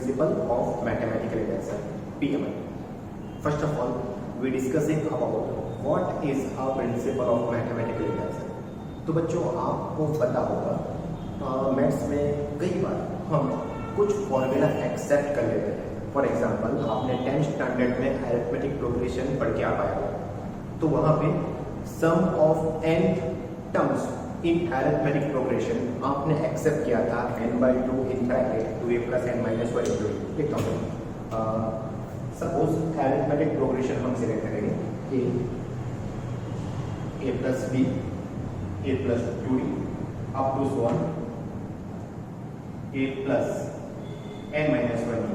principle of mathematical induction, PMI. First of all, we discussing about what is a principle of mathematical induction. तो बच्चों आपको पता होगा maths में कई बार हम कुछ फॉर्मूला एक्सेप्ट कर लेते हैं। फॉर एग्जांपल आपने 10th स्टैंडर्ड में अरिथमेटिक प्रोग्रेशन पढ़ के आ पाया हो, तो वहाँ पे sum of n terms in arithmetic progression आपने एक्सेप्ट किया था n/2 in bracket 2a + n - 1 × लिखता हूँ। सपोज अरिथमेटिक प्रोग्रेशन हम सिलेक्ट करेंगे a + b a + 2d up to so on a + n - 1d।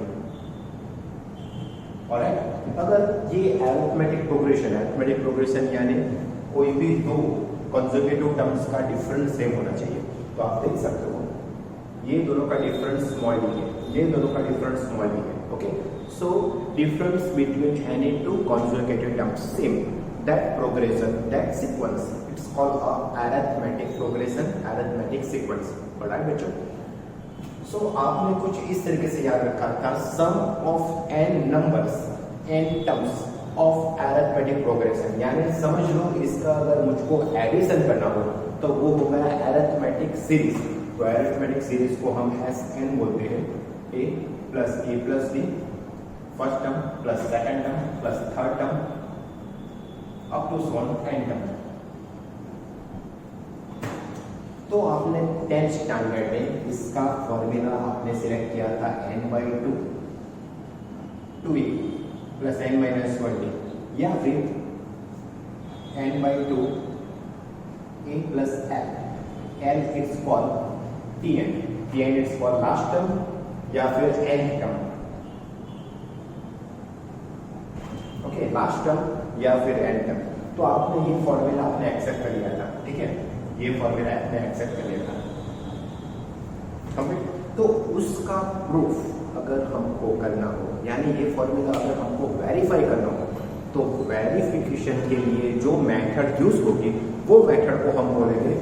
Alright, अगर ये अरिथमेटिक प्रोग्रेशन यानी कोई भी दो कंसेक्यूटिव टर्म्स का डिफरेंस सेम होना चाहिए, तो आप देख सकते हो ये दोनों का डिफरेंस स्मॉल डी है, ये दोनों का डिफरेंस स्मॉल डी है। Okay, so difference between any two consecutive terms same, that progression, that sequence, it's called a arithmetic progression, arithmetic sequence. Alright बच्चों, सो आपने कुछ इस तरीके से याद रखा था, sum of n numbers, n terms of arithmetic progression, यानी समझ लो इसका अगर मुझको एडिशन करना हो तो वो हो गया अरिथमेटिक सीरीज। तो अरिथमेटिक सीरीज को हम Sn बोलते हैं, a + a + b first term plus second term plus third term up to so on n term. तो आपने 10th स्टैंडर्ड में इसका फॉर्मूला आपने सिलेक्ट किया था n/2 2a + n - 1d, या फिर n/2 a + l, l it's for tn, tn it's for last term या फिर nth term. Okay, last term या फिर nth टर्म। तो आपने ये फॉर्मूला आपने एक्सेप्ट कर लिया था, ठीक है, ये फॉर्मूला आपने एक्सेप्ट कर लिया था। तो उसका प्रूफ अगर हमको करना हो, यानी ये फॉर्मूला अगर हमको वेरीफाई करना हो, तो वेरिफिकेशन के लिए जो मेथड यूज होगी वो मेथड को हम बोलेंगे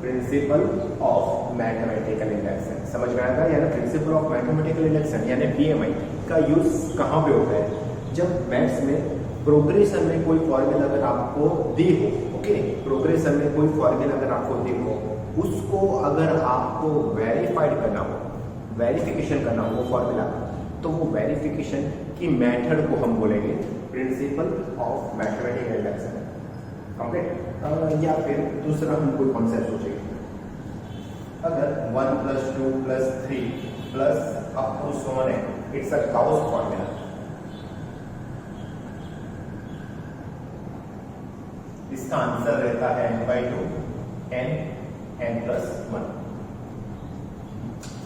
प्रिंसिपल ऑफ मैथमेटिकल इंडक्शन। समझ में आएगा? यानी प्रिंसिपल ऑफ मैथमेटिकल इंडक्शन यानी पीएमआई का यूज कहाँ पे होता है? जब मैथ्स में प्रोग्रेशन में कोई फॉर्मूला अगर आपको दी हो, ओके, प्रोग्रेशन में कोई फॉर्मूला अगर आपको दी हो, उसको अगर आपको वेरीफाइड करना हो, वेरिफिकेशन करना हो वो फॉर्मूला, तो वो वेरिफिकेशन की मेथड को हम बोलेंगे principal of mathematical induction. Okay, या फिर दूसरा हम कोई कॉन्सेप्ट सोचेंगे, अगर 1 + 2 + 3 plus up to so on it's a Gauss formula. इसका आंसर रहता है n/2 n + 1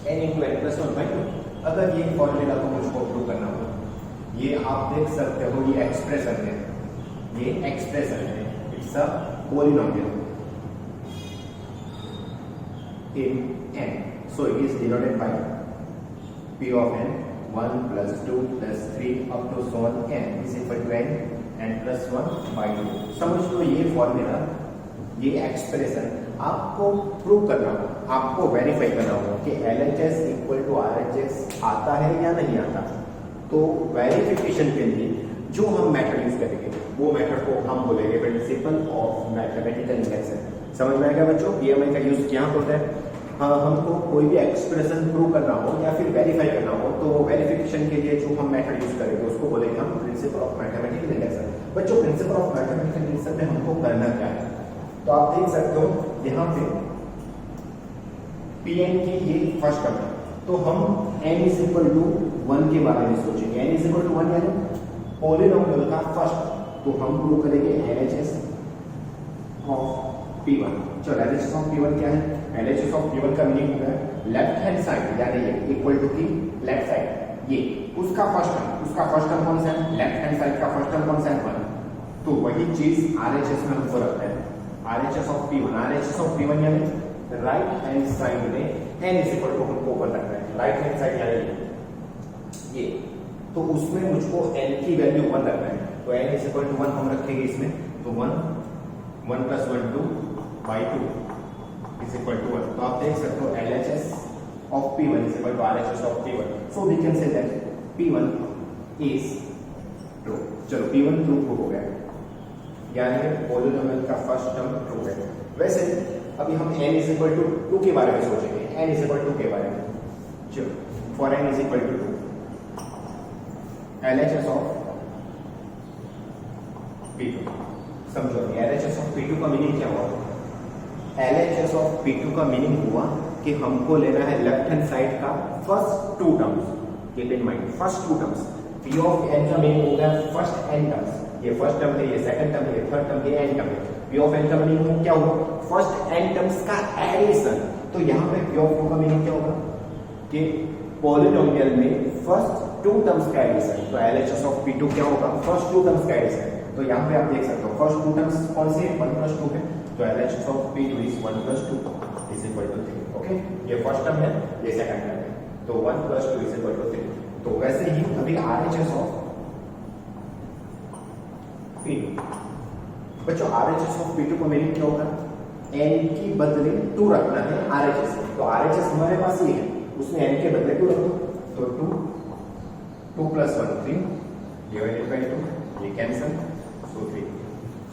n × n + 1/2। अगर ये फॉर्मूला को मुझको प्रूव करना हो, ये आप देख सकते हो, ये एक्सप्रेशन है, ये एक्सप्रेशन है, it's a polynomial in n, so it is denoted by p of n 1 + 2 + 3 up to so on n is equal to n + 1/2। समझ लो ये फॉर्मूला, ये एक्सप्रेशन आपको प्रूव करना हो, आपको वेरीफाई करना हो कि LHS = RHS आता है या नहीं आता। तो वेरिफिकेशन के लिए जो हम मेथड यूज करेंगे वो मेथड को हम बोलेंगे प्रिंसिपल ऑफ मैथमेटिकल इंडक्शन। समझ में आएगा बच्चों? पीएमआई का यूज क्या होता है? हाँ, हमको कोई भी एक्सप्रेशन प्रूव करना हो या फिर वेरीफाई करना हो, तो वेरिफिकेशन के लिए जो हम मेथड यूज करेंगे उसको बोलेंगे हम प्रिंसिपल ऑफ मैथमेटिकल इंडक्शन। बच्चों, प्रिंसिपल ऑफ मैथमेटिकल इंडक्शन में हमको करना क्या है? तो आप देख सकते हो यहाँ पे Pn की ये फर्स्ट टर्म है, तो हम n = 1 के बारे में सोचेंगे। n = 1 यानी पॉलिनोमियल का फर्स्ट, तो हम प्रूव करेंगे LHS ऑफ P1। चलो, LHS ऑफ P1 क्या है? LHS ऑफ P1 का मीनिंग होगा लेफ्ट हैंड साइड, यानी ये इक्वल टू की लेफ्ट साइड, ये उसका फर्स्ट टर्म कौन सा है? लेफ्ट हैंड साइड का फर्स्ट टर्म कौन सा है? 1। तो वही चीज RHS में हमको रखना है, RHS of P1। RHS of P1 यानी राइट हैंड साइड में n = हमको ऊपर रखना है, राइट हैंड साइड यानी ये, तो उसमें मुझको n की वैल्यू 1 रखना है, तो n = 1 हम रखेंगे इसमें, तो 1 + 1 2/2 = 1। तो आप देख सकते हो LHS of P1 is equal to RHS of P1. So we can say that P1 is true. चलो P1 ट्रू हो गया, यानी पॉलिनोमियल का फर्स्ट टर्म ट्रू है. वैसे अभी हम n इज इक्वल टू 2 के बारे में सोचेंगे. n इज इक्वल टू के बारे में. चलो for n is equal to 2, LHS of P2. समझो LHS ऑफ P2 का मीनिंग क्या हुआ? LHS ऑफ P2 का मीनिंग हुआ कि हमको लेना है लेफ्ट हैंड साइड का first two terms. Keep in mind first two terms. P of n का मीनिंग होगा फर्स्ट n टर्म्स. ये फर्स्ट टर्म है, ये सेकंड टर्म है, ये थर्ड टर्म, ये n टर्म है. P ऑफ n का मीनिंग क्या होगा? फर्स्ट n टर्म्स का एडिशन. तो यहाँ पे P ऑफ 2 का मीनिंग क्या होगा? कि पॉलिनोमियल में फर्स्ट टू टर्म्स का एडिशन. तो LHS ऑफ P2 क्या होगा? फर्स्ट टू टर्म्स का एडिशन. तो यहाँ पे आप देख सकते हो फर्स्ट टू टर्म्स कौन से हैं? 1 + 2 है. तो LHS of P2 is 1 + 2 is equal to 3. Okay, ये फर्स्ट टर्म है, ये सेकंड टर्म है. तो 1 + 2 is equal to 3. तो वैसे ही अभी RHS ऑफ P2, बच्चों RHS ऑफ P2 को मीनिंग क्या होगा? n की बदले 2 रखना है RHS. तो RHS हमारे पास ये है, उसमें n के बदले 2 रख दो. तो 2 + 1 3 डिवाइडेड बाय 2, ये cancel. So 3.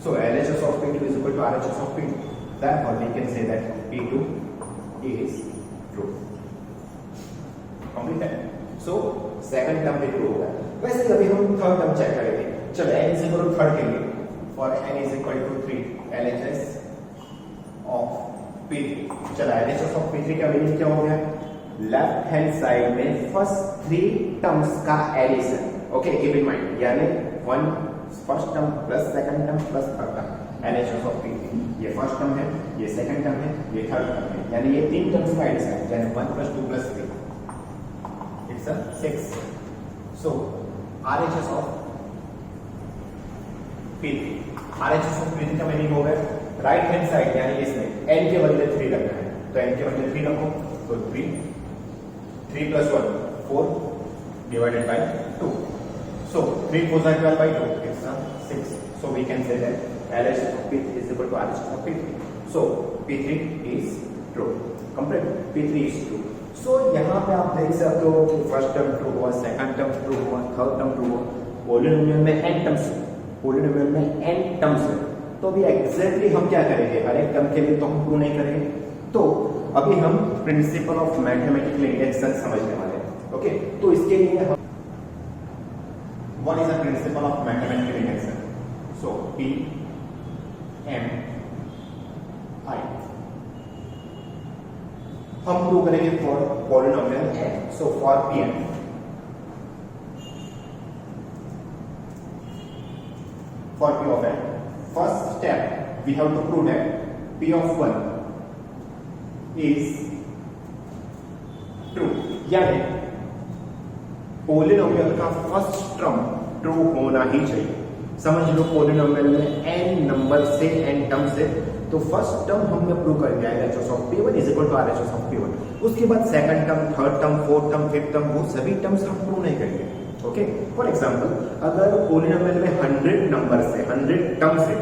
So LHS of P2 is equal to RHS of P2. Therefore we can say that P2 is true. Complete that. So second term भी true होगा. वैसे अभी हम थर्ड टर्म चेक करेंगे. चलो n is equal to third के लिए for n is equal to 3 LHS of P3. चलो LHS of P3 का मीनिंग क्या हो गया? लेफ्ट हैंड साइड में फर्स्ट 3 टर्म्स का addition. Okay, keep in mind, यानी 1 first term plus second term plus third term. LHS of P3, ये first term है, ये सेकंड टर्म है, ये थर्ड टर्म है, यानी ये 3 टर्म्स का एडिशन है. यानी 1 + 2 + 3 it's 6. So RHS of P3, RHS of P3 का मीनिंग हो गया राइट हैंड साइड, यानी इसमें n के बदले 3 रखना है. तो n के बदले 3 रखो. तो 3 + 1 4 divided by 2. So 3 × 4 = 12 by 2. It's 6. So we can say that LHS of P3 is equal to RHS of P3. So P3 is true. Complete. P3 is true. So यहाँ पे आप देख सकते हो कि फर्स्ट टर्म ट्रू हुआ, second term true हुआ, third term true हुआ. पॉलिनोमियल में n टर्म्स है, पॉलिनोमियल में n टर्म्स है. तो अभी एग्जैक्टली हम क्या करेंगे? हर एक टर्म के लिए तो हम प्रूव नहीं करेंगे. तो अभी हम प्रिंसिपल ऑफ मैथमेटिकल इंडक्शन समझने वाले हैं. ओके, तो इसके लिए हम what is the principle of mathematical induction? So P M I हम प्रूव करेंगे for polynomial n. So for P M, for P of n, first step we have to prove that P of 1 is true. यानी polynomial का first term true होना ही चाहिए. समझ लो polynomial में n number से n term से, तो first term हमने प्रूव कर दिया है LHS of P1 is equal to RHS of P1. उसके बाद second term, third term, fourth term, fifth term, वो सभी टर्म्स हम प्रूव नहीं करेंगे. ओके, फॉर एग्जांपल अगर पॉलिनोमियल में 100 नंबर से 100 टर्म से,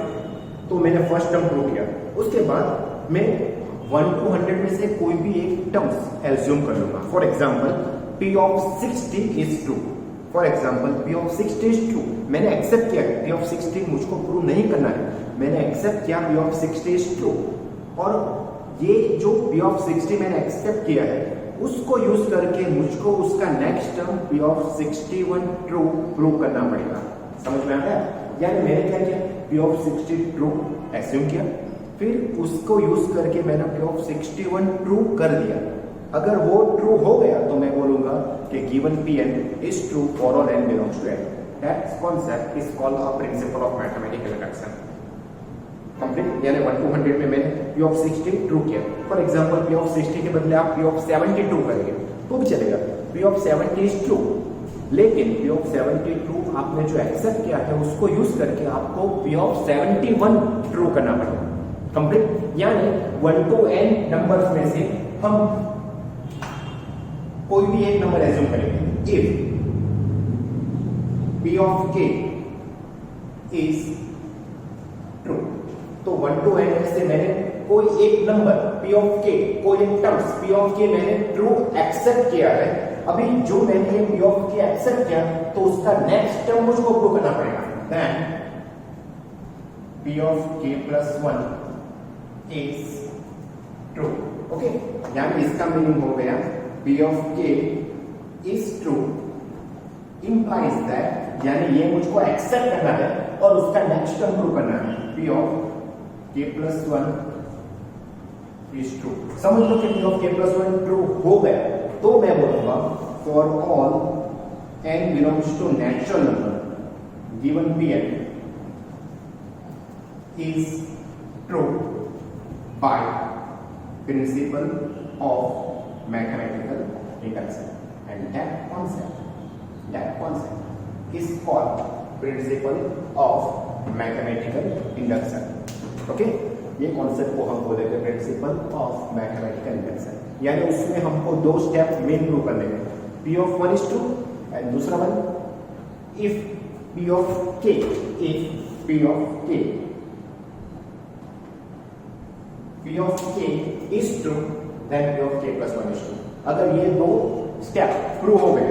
तो मैंने फर्स्ट टर्म प्रूव किया. उसके बाद मैं 1 to 100 में से कोई भी एक टर्म्स एज्यूम कर लूंगा. For example P of 60 is true. For example P of 60 is true. मैंने एक्सेप्ट किया P of 60 मुझको प्रूव नहीं करना है, मैंने एक्सेप्ट किया P of 60 is true. और ये जो P of 60 मैंने एक्सेप्ट किया है, उसको यूज करके मुझको उसका next term P of 61 true prove करना पड़ेगा. समझ में आ गया? यानी मैंने क्या किया? P of 60 ट्रू एज्यूम किया, फिर उसको यूज करके मैंने P of 61 ट्रू कर दिया. अगर वो ट्रू हो गया तो मैं बोलूंगा कि given Pn is true for all n belongs to n. That concept is called a principle of mathematical induction. Complete, यानी 1 to 100 में मैंने P of 60 ट्रू किया. फॉर एग्जांपल P of 60 के बदले आप P of 72 करेंगे तो भी चलेगा. P of 70 is true, लेकिन P of 72 आपने जो एक्सेप्ट किया है उसको यूज करके आपको P of 71 ट्रू करना पड़ेगा. कंप्लीट, यानी 1 to n नंबर्स में से हम कोई भी एक नंबर एज्यूम करेंगे. If P of k is true, तो 1 to n में से मैंने कोई एक नंबर p ऑफ k, कोई एक टर्म्स p ऑफ k मैंने ट्रू एक्सेप्ट किया है, अभी जो मैंने ये p ऑफ k एक्सेप्ट किया तो उसका नेक्स्ट टर्म मुझको प्रूव करना पड़ेगा। Then p of k plus 1 is true. Okay, यानी इसका मीनिंग हो गया p of k is true implies that, यानी ये मुझको एक्सेप्ट करना है और उसका नेक्स्ट टर्म प्रूव करना है p of k plus 1 is true. समझ लो कि p of k plus 1 true हो गया तो मैं बोलूंगा for all n belongs to natural number given Pn is true by principle of mathematical induction, and that concept is called principle of mathematical induction। Okay, ये concept को हम बोलेंगे principal of mathematical induction, यानी उसमें हमको दो step main prove करने हैं, p of 1 is true and दूसरा one if p of k is true then p of k plus 1 is true. अगर ये दो स्टेप प्रूव हो गए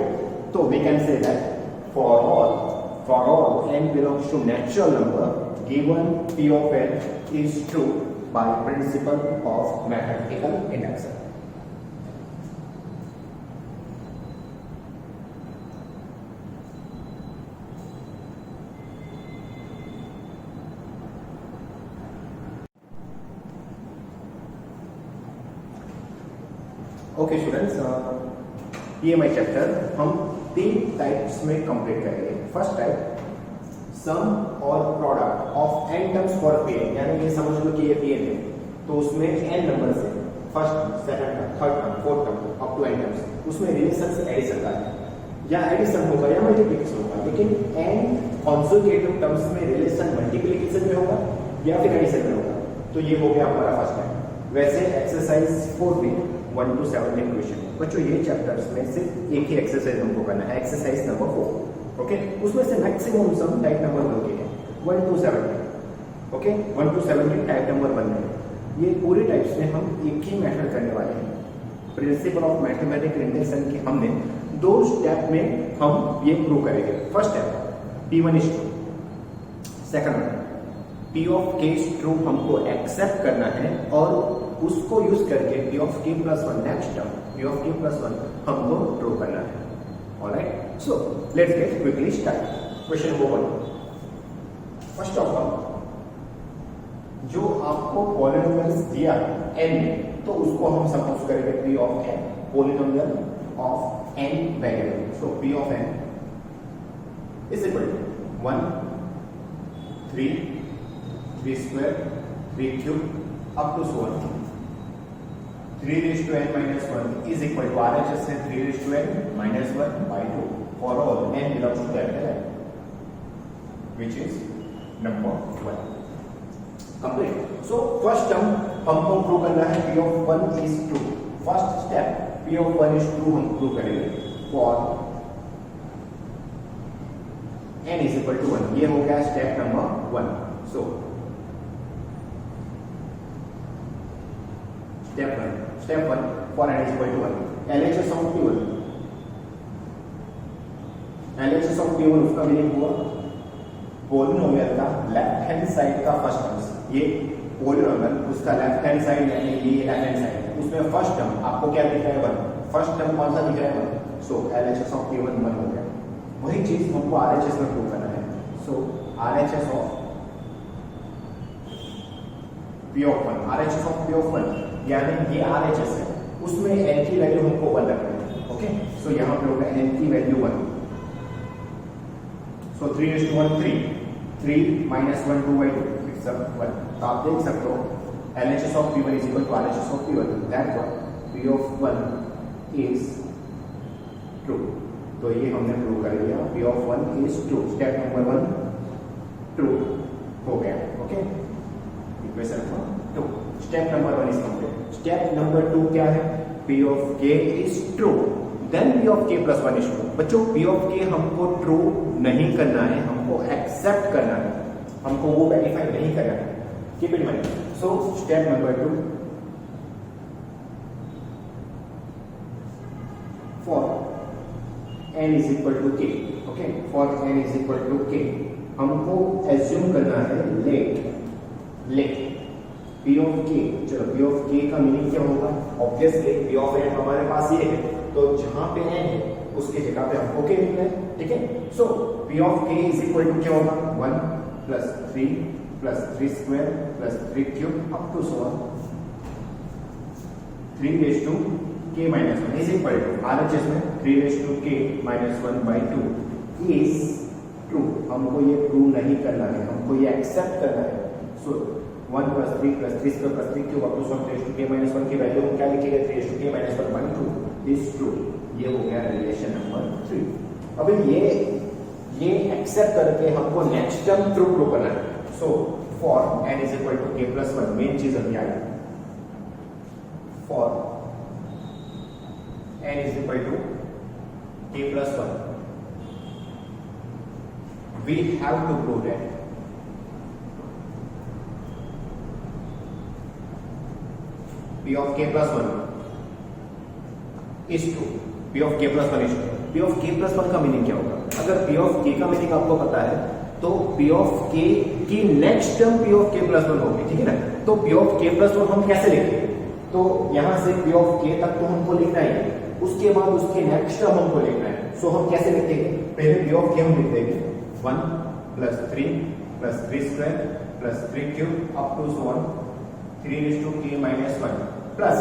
तो we can say that for all n belongs to natural number given p of n is true by principle of mathematical induction। Okay students, PMI chapter हम 3 types में complete करेंगे। First type सम और product of n terms for Pn, यानी ये समझ लो कि ये Pn है तो उसमें n नंबर से first, second term, third term, fourth term up to n terms, उसमें रिलेशन से एडिशन का है या एडिशन होगा या मल्टीप्लिकेशन होगा, लेकिन n कॉन्जुगेटिव टर्म्स में रिलेशन मल्टीप्लिकेशन में होगा या फिर एडिशन में होगा। तो ये हो गया हमारा फर्स्ट टाइप। वैसे एक्सरसाइज 4 में 1 to 7 क्वेश्चन बच्चों, ये चैप्टर्स में सिर्फ एक ही एक्सरसाइज हमको करना है, एक्सरसाइज नंबर 4। ओके, उसमें से मैक्सिमम सम टाइप नंबर 1 के हैं 1 to 7 में। ओके, 1 to 7 के टाइप नंबर 1 में ये पूरे टाइप्स में हम एक ही मेथड करने वाले हैं। प्रिंसिपल ऑफ मैथमेटिकल इंडक्शन की हमने 2 स्टेप में हम ये प्रूव करेंगे। First step p1 is true, second one p of k is true हमको एक्सेप्ट करना है और उसको यूज करके p of k plus 1 next term p of k plus 1 हमको प्रूव करना है। Alright, so let's get quickly start. Question number 1, first of all जो आपको पॉलिनोमियल्स दिया n में तो उसको हम सपोज करेंगे p of n, polynomial of n variable. So p of n is equal to 1 3 3 square 3 cube up to so on 3 raised to n minus 1 is equal to RHS है 3 raised to n minus 1 by 2 for all n belongs to capital N, which is number 1 complete। So first term हमको prove करना है p of 1 is true। First step p of 1 is true हम prove करेंगे for n is equal to 1। ये हो गया step number 1। So Step 1 for n is equal to 1, LHS of P1, LHS of P1 उसका meaning हुआ polynomial का left hand side का first terms. ये पॉलिनोमियल उसका लेफ्ट हैंड साइड यानी ये लेफ्ट हैंड साइड, उसमें फर्स्ट टर्म आपको क्या दिख रहा है 1, फर्स्ट टर्म कौन सा दिख रहा है 1। सो LHS of P1 1 हो गया। वही चीज हमको RHS में प्रूव करना है। सो RHS of P of 1, RHS of P of 1 यानी ये RHS है, उसमें n की वैल्यू हमको 1 रखना है। ओके, सो यहां पे होगा n की value 1। So 3 raised to 1 3 minus 1 2 by 2 it's 1। तो आप देख सकते हो LHS of P1 is equal to RHS of P1, that what P of 1 is true। तो ये हमने प्रूव कर लिया P of 1 is true। Step number 1 true हो गया। Okay, equation number 2। Step number 1 is complete. Step number 2 क्या है? P of k is true, then P of k plus 1 is true। बच्चों P of k हमको true नहीं करना है, हमको एक्सेप्ट करना है, हमको वो वेरीफाई नहीं करना है। Keep it in mind. So so step number 2, for n is equal to k, okay, for n is equal to k हमको एज्यूम करना है लेट p ऑफ k। चलो p ऑफ k का मीनिंग क्या होगा? ऑब्वियसली p ऑफ n हमारे पास ये है, तो जहां पे n है उसकी जगह पे हमको k लिखना है, ठीक है। So p of k is equal to क्या होगा? 1 plus 3 plus 3 square plus 3 cube up to so on 3 raise to k minus 1 is equal to RHS में 3 raise to k minus 1 by 2 is true. हमको ये prove नहीं करना है, हमको ये एक्सेप्ट करना है। So 1 plus 3 plus 3 square plus 3 cube up to so on 3 raise to k minus 1 की वैल्यू हम क्या लिखेंगे? 3 raise to k minus 1 by 2 is true. ये हो गया रिलेशन नंबर 3। अभी ये एक्सेप्ट करके हमको नेक्स्ट टर्म प्रूव करना है। So for n is equal to k plus 1, main चीज अभी आई, for n is equal to k plus 1, we have to prove that p of k plus 1 is true। p of k plus 1 is true। p of k plus 1 का meaning क्या होगा? अगर p of k का meaning आपको पता है तो p of k की next term p of k plus 1 होगी, ठीक है ना। तो p of k plus 1 हम कैसे लिखेंगे? तो यहां से p of k तक तो हमको लिखना ही है, उसके बाद उसके नेक्स्ट टर्म हमको लिखना है। सो हम कैसे लिखेंगे? पहले p of k हम लिख देंगे 1 plus 3 plus 3 square plus 3 cube up to so on 3 raise to k minus 1 plus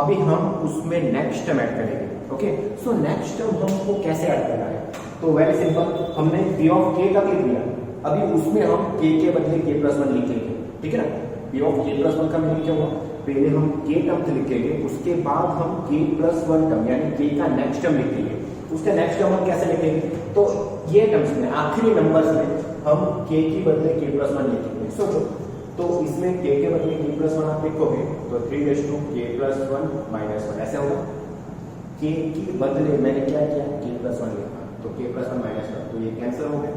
अभी हम उसमें नेक्स्ट टर्म ऐड करेंगे, ओके। सो नेक्स्ट टर्म हमको कैसे ऐड करना है? तो वेरी सिंपल, हमने p of k तक लिख दिया, अभी उसमें हम k के बदले k प्लस 1 लिखेंगे, ठीक है ना। p of k प्लस 1 का मीनिंग क्या हुआ? पहले हम k टर्म लिखेंगे, उसके बाद हम k प्लस 1 टर्म यानी k का नेक्स्ट टर्म लिखेंगे। उसका नेक्स्ट टर्म हम कैसे लिखेंगे? तो ये टर्म्स में आखिरी नंबर्स में हम k की बदले k प्लस 1 लिखेंगे। सोचो, तो इसमें k के बदले k प्लस 1 आप लिखोगे तो 3 raise to k plus 1 minus 1 ऐसे होगा। k की बदले मैंने क्या किया? k प्लस 1 लिखा, तो k प्लस 1 माइनस 1, तो ये कैंसिल हो गया।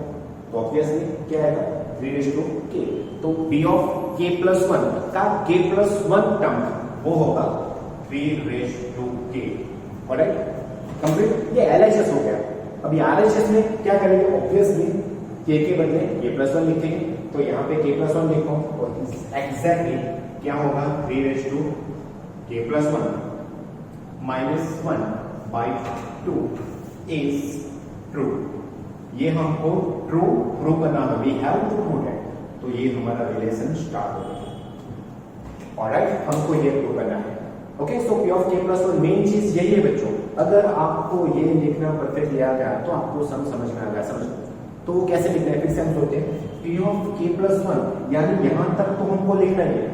तो ऑब्वियसली क्या आएगा? 3 रेज टू k। तो p ऑफ k प्लस 1 का k प्लस 1 टर्म वो होगा 3 raise to k। Alright, complete. ये LHS हो गया। अभी RHS में क्या करेंगे? ऑब्वियसली k के बदले k प्लस 1 लिखेंगे, तो यहाँ पे k प्लस 1 लिखो और एग्जैक्टली क्या होगा? 3 raise to k plus 1 minus 1 by 2 is true. ये हमको ट्रू प्रूव करना है, we have to prove that. तो ये हमारा रिलेशन स्टार्ट हो गया। ऑलराइट, हमको ये प्रूव करना है, okay. So p of k plus 1 main चीज यही है बच्चों। अगर आपको ये लिखना परफेक्ट लिया गया तो आपको समझ में आ गया, समझ। तो कैसे लिखना है? फिर से हम सोचते हैं p ऑफ k प्लस 1 यानी यहां तक तो हमको लिखना ही है,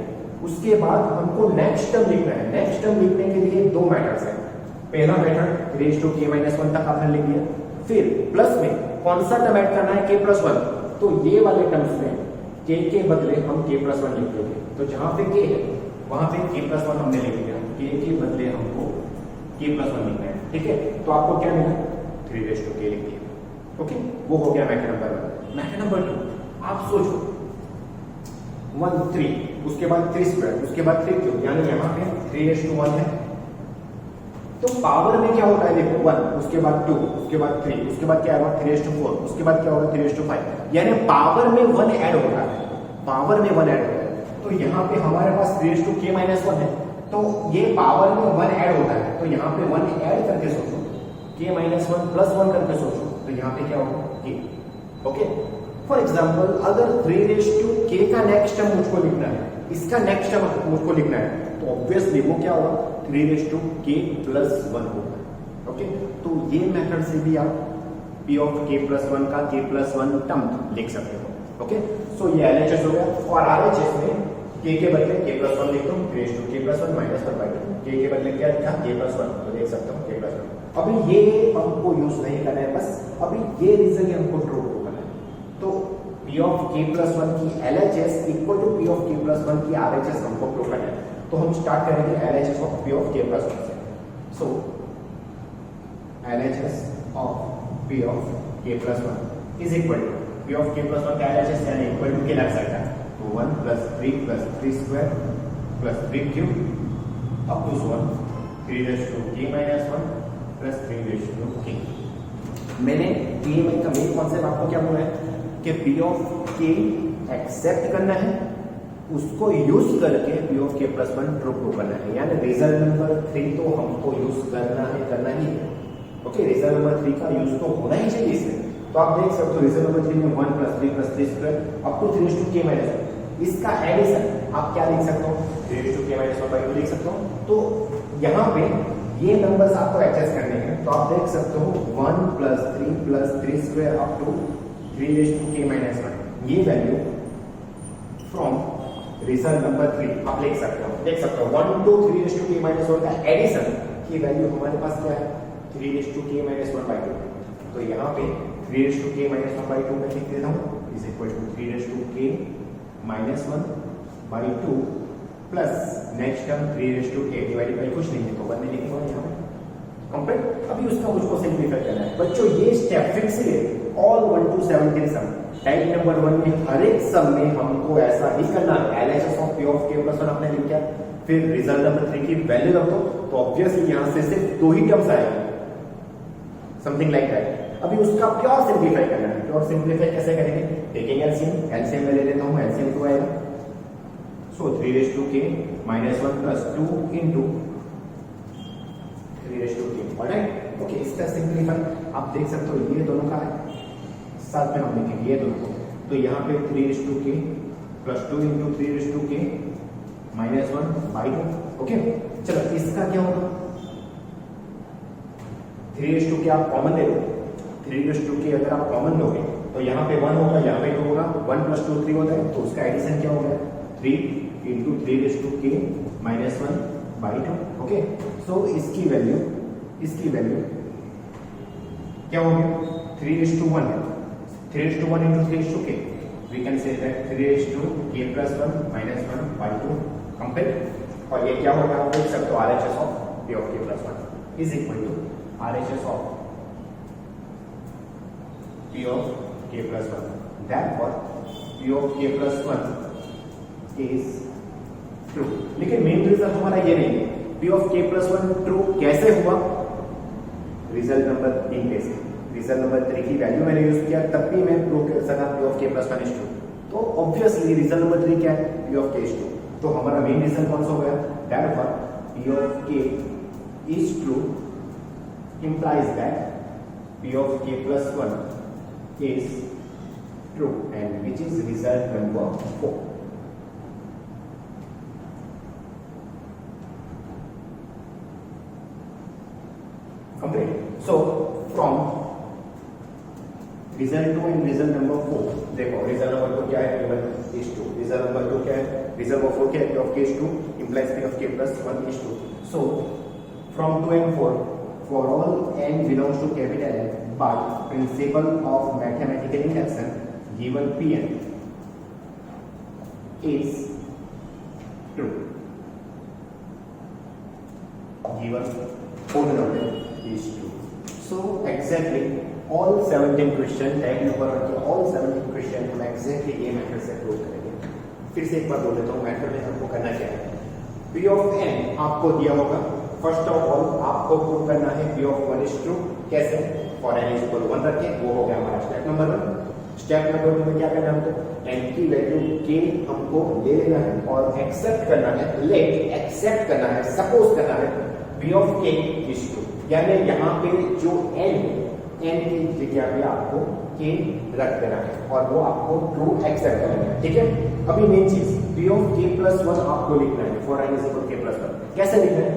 उसके बाद हमको नेक्स्ट टर्म लिखना है। नेक्स्ट टर्म लिखने के लिए दो मेथड्स हैं। पहला method raise to k minus 1 तक आपने लिख दिया, फिर प्लस में कौन सा टर्म ऐड करना है? k plus 1। तो ये वाले टर्म्स में k के बदले हम k प्लस 1 लिख देंगे। तो जहां पे k है वहां पे k प्लस 1 हमने लिख दिया, k के बदले हमको k प्लस 1 लिखना है, ठीक है। तो आपको क्या मिला? 3 रेज टू k लिख दिया, ओके। वो हो गया मेथड नंबर 1। मेथड नंबर 2, आप सोचो 1 3, उसके बाद 3 स्क्वायर, उसके बाद 3 क्यूब, यानी यहाँ पे 3 रेज टू 1 है। तो पावर में क्या होता है? देखो 1, उसके बाद 2, उसके बाद 3, उसके बाद क्या होगा? 3 रेज टू 4, उसके बाद क्या होगा? 3 रेज टू 5, यानी पावर में 1 ऐड होता है, पावर में 1 ऐड होता है। तो यहाँ पे हमारे पास 3 रेज टू k माइनस 1 है, तो ये पावर में 1 ऐड होता है। तो यहाँ पे 1 ऐड करके सोचो, k माइनस 1 प्लस 1 करके सोचो, तो यहाँ पे क्या होगा? k, okay. फॉर एग्जाम्पल अगर 3 रेज टू k का नेक्स्ट टर्म मुझको लिखना है, इसका नेक्स्ट टर्म मुझको लिखना है, तो ऑब्वियसली वो क्या होगा? 3 रेज टू k प्लस 1 होगा, ओके। तो ये मेथड से भी आप p ऑफ k प्लस 1 का k प्लस 1 टर्म लिख सकते हो, ओके। सो ये LHS हो गया। और RHS में k के बदले k प्लस 1 लिख दो, 3 raise to k plus 1 minus 1 by 2, k के बदले क्या लिखा? k प्लस 1, तो देख सकते हो k प्लस 1। अभी ये हमको यूज नहीं करना है, बस अभी ये रीजन हमको ट्रू करना है। तो p ऑफ k प्लस 1 की LHS equal to p of k plus 1 की RHS हमको प्रूव करना है। तो हम स्टार्ट करेंगे LHS of p of k plus 1 से। So LHS of p of k plus 1 is equal to p of k plus 1 का LHS यानी इक्वल टू k लग सकता है। तो 1 + 3 square plus 3 cube up to 1 3k - 1 plus 3k। मैंने PMI का main concept आपको क्या बोला है कि पी ऑफ के एक्सेप्ट करना है, उसको यूज करके पी ऑफ के प्लस 1 ट्रू प्रूव करना है, यानी रिजल्ट नंबर 3 तो हमको यूज करना ही है। ओके, रिजल्ट नंबर 3 का यूज तो होना ही चाहिए इसमें। तो आप देख सकते हो रिजल्ट नंबर 3 में 1 + 3 + 3 स्क्वायर अप टू 3k - 1, इसका एडिशन आप क्या लिख सकते हो 3k - 1/2 लिख सकते हो। तो यहाँ पे ये नंबर्स आपको एडजस्ट करने हैं, तो आप देख सकते हो 1 + 3 + 3 स्क्वायर अप टू 3k - 1, ये वैल्यू फ्रॉम रिजल्ट नंबर 3 आप लिख सकते हो 1 to 3k - 1 का एडिशन की वैल्यू हमारे पास क्या है 3k - 1/2। तो यहाँ पे 3k - 1/2 में लिख देता हूँ is equal to 3k - 1/2 plus next term 3k divided by कुछ नहीं है तो 1 में लिखूंगा यहाँ पे कंप्लीट। अभी उसका मुझको सिंप्लीफाई करना है बच्चों, ये स्टेप फिक्स है all 1 to 17 sum. Type number 1 में हर एक सम में हमको ऐसा ही करना है। LHS of P of k + 1 आपने लिखा, फिर रिजल्ट नंबर 3 की वैल्यू रख दो, तो ऑब्वियसली यहां से सिर्फ 2 ही टर्म्स आएंगे, समथिंग लाइक दैट। अभी उसका प्योर सिंप्लीफाई करना है। प्योर सिंप्लीफाई कैसे करेंगे, टेकिंग एलसीएम में ले लेता हूं, एलसीएम 2 आएगा, सो 3k - 1 + 2 * 3k। ऑलराइट, ओके, इसका सिंप्लीफाई आप देख सकते हो ये दोनों का है, साथ में हम लिखेंगे ये दोनों को। तो यहाँ पे 3k + 2 * 3k - 1/2। ओके, चलो इसका क्या होगा 3k आप कॉमन ले लो, 3k अगर आप कॉमन लोगे तो यहाँ पे 1 होगा, यहाँ पे 2 होगा, 1 + 2 3 होता है, तो उसका एडिशन क्या होगा 3 * 3k - 1/2। ओके, सो इसकी वैल्यू क्या होगी 3:1 है, 3:1 * 3k, we can say that 3k + 1 - 1/2 complete. और ये क्या होगा आप देख सकते हो RHS of P of k + 1 is equal to RHS of P of k + 1, therefore P of k + 1 is true. लेकिन मेन रीजन हमारा ये नहीं है P of k + 1 ट्रू कैसे हुआ, रिजल्ट नंबर 3 पे से रिजल्ट नंबर 3 की वैल्यू मैंने यूज किया, तब भी मैं प्रूव कर सका P of k + 1 is true। तो ऑब्वियसली रिजल्ट नंबर 3 क्या है P of k is true। तो हमारा मेन रीजन कौन सा हो गया, therefore P of k is true implies that P of k + 1 is true, and which is result number 4। Complete. So from result 2 and result number 4, देखो result number 2 क्या है P1 is 2, result number 2 क्या है result number 4 क्या है P of k is 2 implies P of k + 1 is 2। So from 2 and 4 for all n belongs to capital N by principle of mathematical induction given Pn is true, given polynomial is true। So exactly all 17 question type number 1 के all 17 question हम exactly ये method से prove करेंगे। फिर से एक बार बोल देता हूँ मेथड में हमको करना क्या है, P of n आपको दिया होगा, फर्स्ट ऑफ ऑल आपको प्रूव करना है P of 1 is true। कैसे, फॉर n = 1 रखें, वो हो गया हमारा स्टेप नंबर 1। स्टेप नंबर 2 में क्या करना है हमको n की वैल्यू k हमको ले लेना है और एक्सेप्ट करना है, एक्सेप्ट करना है, सपोज करना है P of k is true, यानी यहाँ पे जो n की जगह पे आपको k रख देना है और वो आपको ट्रू एक्सेप्ट करना है, ठीक है। अभी मेन चीज P of k + 1 आपको लिखना है, फॉर n = k + 1 कैसे लिखना है,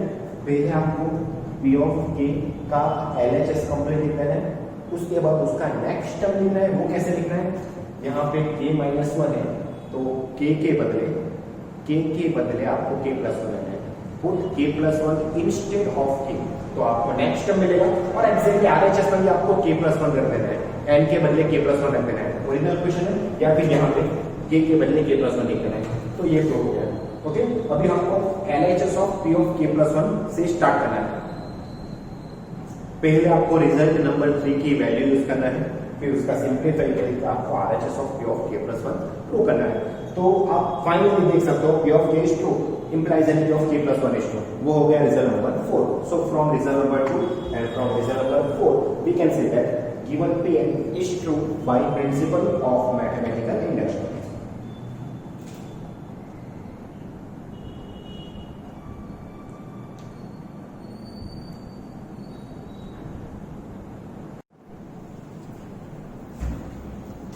पहले आपको P of k का LHS कंप्लीट लिखना है, उसके बाद उसका नेक्स्ट टर्म लिखना है, वो कैसे लिखना है, यहाँ पे k - 1 है तो k के बदले आपको k + 1 लेना है, put k + 1 instead of k, तो आपको नेक्स्ट टर्म मिलेगा और एग्जैक्टली RHS में भी आपको k + 1 रख देना है, n के बदले k + 1 रख देना है, ओरिजिनल क्वेश्चन है, या फिर यहाँ पे k के बदले k + 1 लिख देना है, तो ये प्रूव हो गया। ओके, अभी हमको LHS of P of k + 1 से स्टार्ट करना है। पहले आपको रिजल्ट नंबर 3 की वैल्यू यूज करना है, फिर उसका सिंप्लीफाई करके आपको RHS of P of k + 1 prove करना है। तो आप फाइनली देख सकते हो पी ऑफ के is true implies that p of k plus 1 is true. वो हो गया result number 4. So from result number 2 and from result number 4 we can say that given Pn is true by principle of mathematical induction.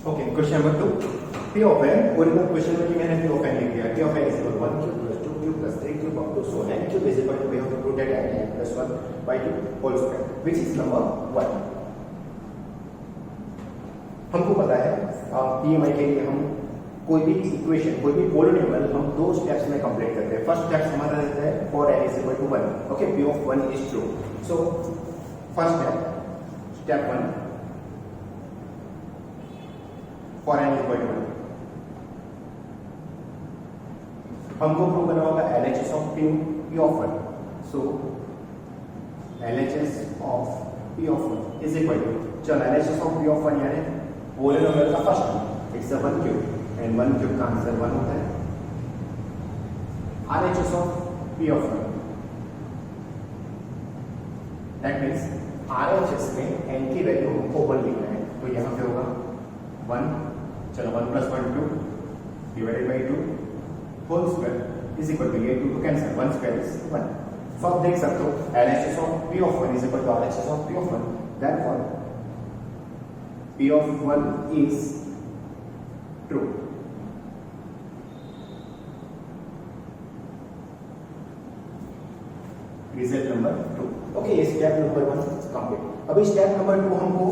Okay, question number 2. P of n, original question में मैंने P of n लिख दिया. P of n is equal to 1 cube plus 2 cube plus 3 cube up to so n cube is equal to we have to put that n plus 1 by 2 whole square, which is number 1. हमको पता है PMI के लिए हम कोई भी equation, कोई भी पोलिनोमियल हम दो स्टेप्स में कंप्लीट करते हैं. फर्स्ट स्टेप हमारा रहता है for n is equal to 1. Okay, P of 1 is true. So first step 1 for n is equal to 1. हमको प्रूव करना होगा LHS of P of 1. So LHS of P of 1 is equal to, चलो LHS of P of 1 यानी polynomial का first term it's 1 cube and 1 cube का answer 1 होता है. RHS of P of 1 that means RHS में n की value हमको 1 लिखना है. तो यहां पे होगा 1, चलो 1 plus 1 2 divided by 2 whole square is equal to ये 2 to cancel, 1 square is 1. So आप देख सकते हो LHS of P of 1 is equal to RHS of P of 1. Therefore P of 1 is true. Result number 2. Okay, step number 1 complete. अभी step number 2 हमको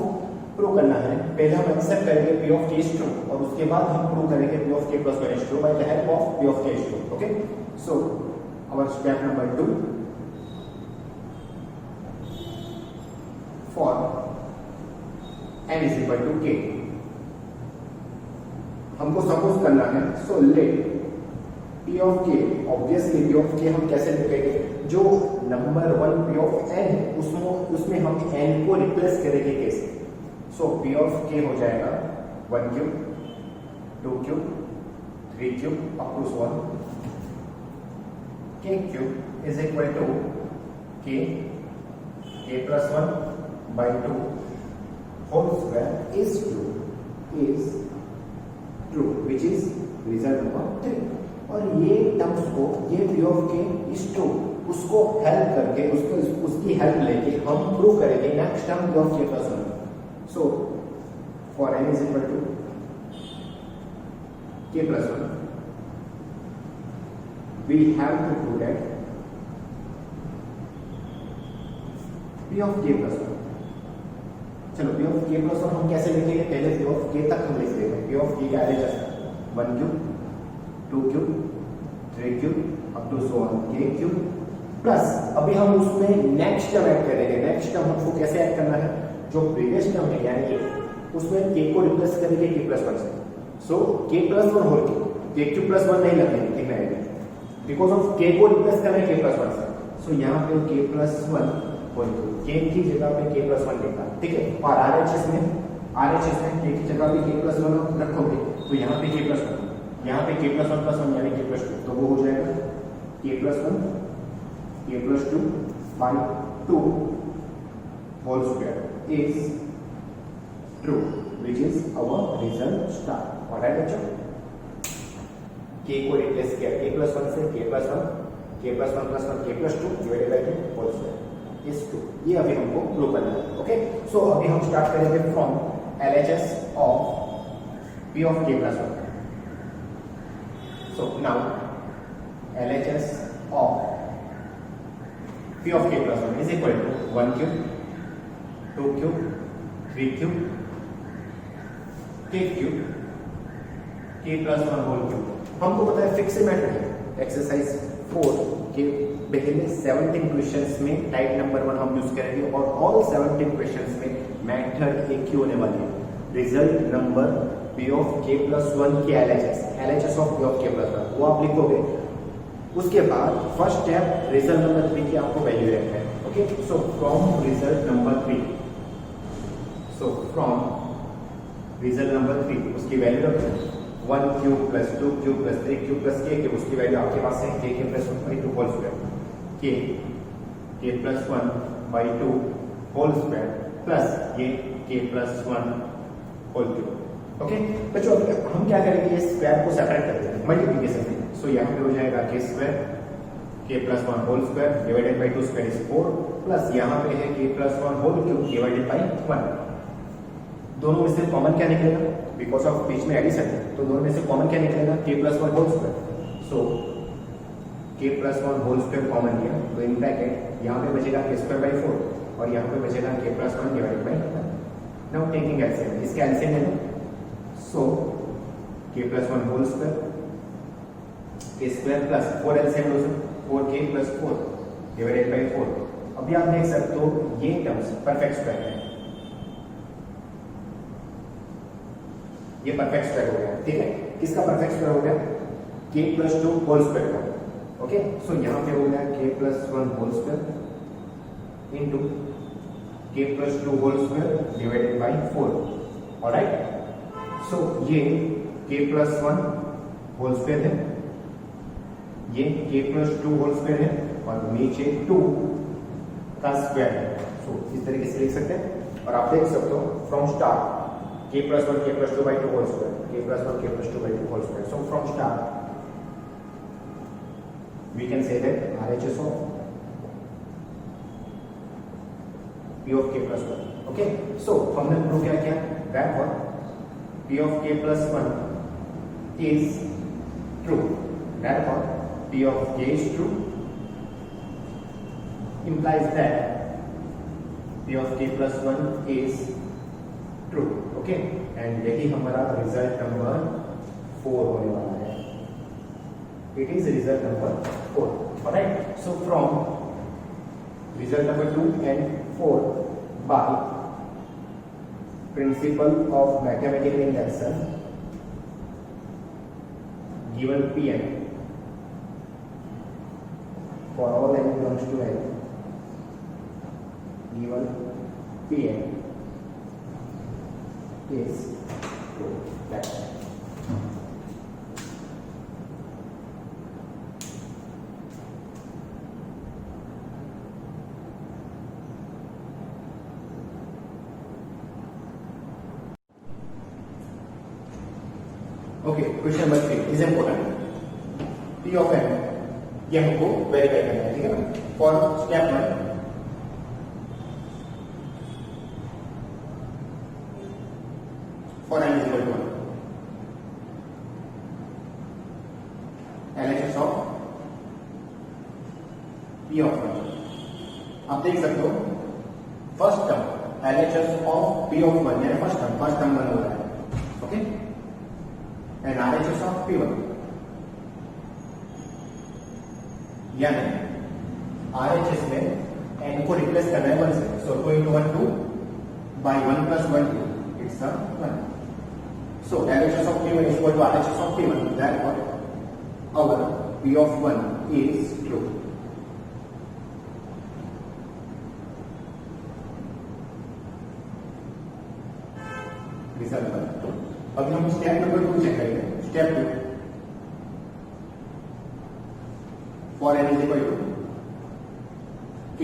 prove करना है. पहले हम एक्सेप्ट करेंगे P of k is true और उसके बाद हम प्रूव करेंगे P of k plus 1 is true by the help of P of k is true. Okay, so our step number 2 for n is equal to k हमको suppose करना है. So let P of k, obviously P of k हम कैसे लिखेंगे, जो number 1 P of n उसमें हम n को रिप्लेस करेंगे कैसे. सो P of k हो जाएगा 1 cube 2 cube 3 cube up to so on. k cube is equal to k plus 1 by 2 whole square is true which is result number 3. और ये terms को, ये P of k is true उसको help करके उसकी help लेके हम prove करेंगे next term P of k plus 1. So for n is equal to k plus 1 we have to prove that P of k plus 1. चलो P of k plus 1 हम कैसे लिखेंगे, पहले P of k तक हम लिख लेंगे. P of k का LHS 1 cube 2 cube 3 cube up to so on k cube plus अभी हम उसमें नेक्स्ट टर्म ऐड करेंगे. नेक्स्ट टर्म हमको कैसे ऐड करना है, जो प्रीवियस टर्म है यानी उसमें k को रिप्लेस करेंगे k plus 1 से. So k plus 1 whole k cube plus 1 नहीं लिखना है बिकॉज ऑफ k को रिप्लेस करें k plus 1 से. सो यहाँ पे k plus 1 होल k की जगह पे k plus 1 लिखना, ठीक है. और RHS में k की जगह पे k plus 1 रखोगे तो यहाँ पे k plus 1, यहाँ पे k plus 1 plus 1 यानी k plus 2. तो वो हो जाएगा k plus 1 k plus 2 by 2 whole square is true which is our result star. alright बच्चों, k को रिप्लेस किया k plus 1 से k plus 1 plus 1 k plus 2 divided by 2 whole square is true. ये अभी हमको प्रूव करना है. Okay, सो अभी हम स्टार्ट करेंगे from LHS of P of k plus 1. So now LHS of P of k plus 1 is equal to 1 cube 2 cube 3 cube k cube k plus 1 whole cube. हमको पता है फिक्स मेथड है. Exercise 4 के पहले 17 questions में type number 1 हम use करेंगे और ऑल 17 क्वेश्चंस में मेथड एक ही होने वाली है. Result number P of k plus 1 की LHS of P of k plus 1 वो आप लिखोगे. उसके बाद फर्स्ट स्टेप रिजल्ट नंबर 3 की आपको वैल्यू रखना है. Okay, so from result number 3 उसकी वैल्यू रखो. 1 cube plus 2 cube plus 3 cube plus k उसकी वैल्यू आपके पास है k plus 1 by 2 whole square k plus 1 by 2 whole square plus ये k plus 1 whole cube. Okay बच्चों हम क्या करेंगे, ये स्क्वायर को सेपरेट कर देंगे मल्टीप्लिकेशन में। सो यहाँ पे हो जाएगा k square k plus 1 whole square divided by 2 square is 4 plus यहाँ पे है k plus 1 whole cube divided by 1। दोनों में से कॉमन क्या निकलेगा, बिकॉज ऑफ बीच में एडिशन है तो दोनों में से कॉमन क्या निकलेगा, के प्लस 1 होल स्क्वायर। सो के प्लस 1 होल स्क्वायर कॉमन लिया तो इन ब्रैकेट यहाँ पे बचेगा के स्क्वायर बाई 4 और यहाँ पे बचेगा के plus 1 divided by 1। Now taking LCM, इसके एलसीएम ले लो। सो के प्लस 1 होल स्क्वायर के square plus 4 LCM low 4k plus 4 divided by 4। अभी आप देख सकते हो ये टर्म्स परफेक्ट स्क्वायर है, ये परफेक्ट स्क्वायर हो गया। ठीक है, किसका परफेक्ट स्क्वायर हो गया, k प्लस 2 होल स्क्वायर का। ओके सो यहाँ पे हो गया k plus 1 whole square into k plus 2 whole square divided by 4। Alright, so ये k प्लस 1 होल स्क्वायर है, ये k प्लस 2 होल स्क्वायर है और नीचे 2 का स्क्वायर है। सो इस तरीके से लिख सकते हैं और आप देख सकते हो from start k plus 1 k plus 2 by 2 whole square, k plus 1 k plus 2 by 2 whole square. So from start we can say that RHS of P of k plus 1. Okay, so हमने prove क्या किया, therefore P of k plus 1 is true, therefore P of k is true implies that P of k plus 1 is true. Okay and यही हमारा result number 4 होने वाला है। It is result number 4। Alright, so from result number 2 and 4 by principle of mathematical induction given Pn for all n belongs to n given Pn is true. That's it. Okay, question number 3 is important. P of n ये हमको verify करना है, ठीक है ना। For step 1 for n is equal to 1 LHS of P of 1। आप देख सकते हो first term LHS of P of 1 यानी फर्स्ट टर्म 1 हो रहा है। Okay and RHS of P1 यानी RHS में n को रिप्लेस करना है 1 से। So going to 1 2 by 1 plus 1 2 it's 1। So LHS of P1 is equal to RHS of P1. Therefore, our P of 1 is true. Result 1. अभी हम step number 2 check करेंगे। Step 2 for n is equal to k।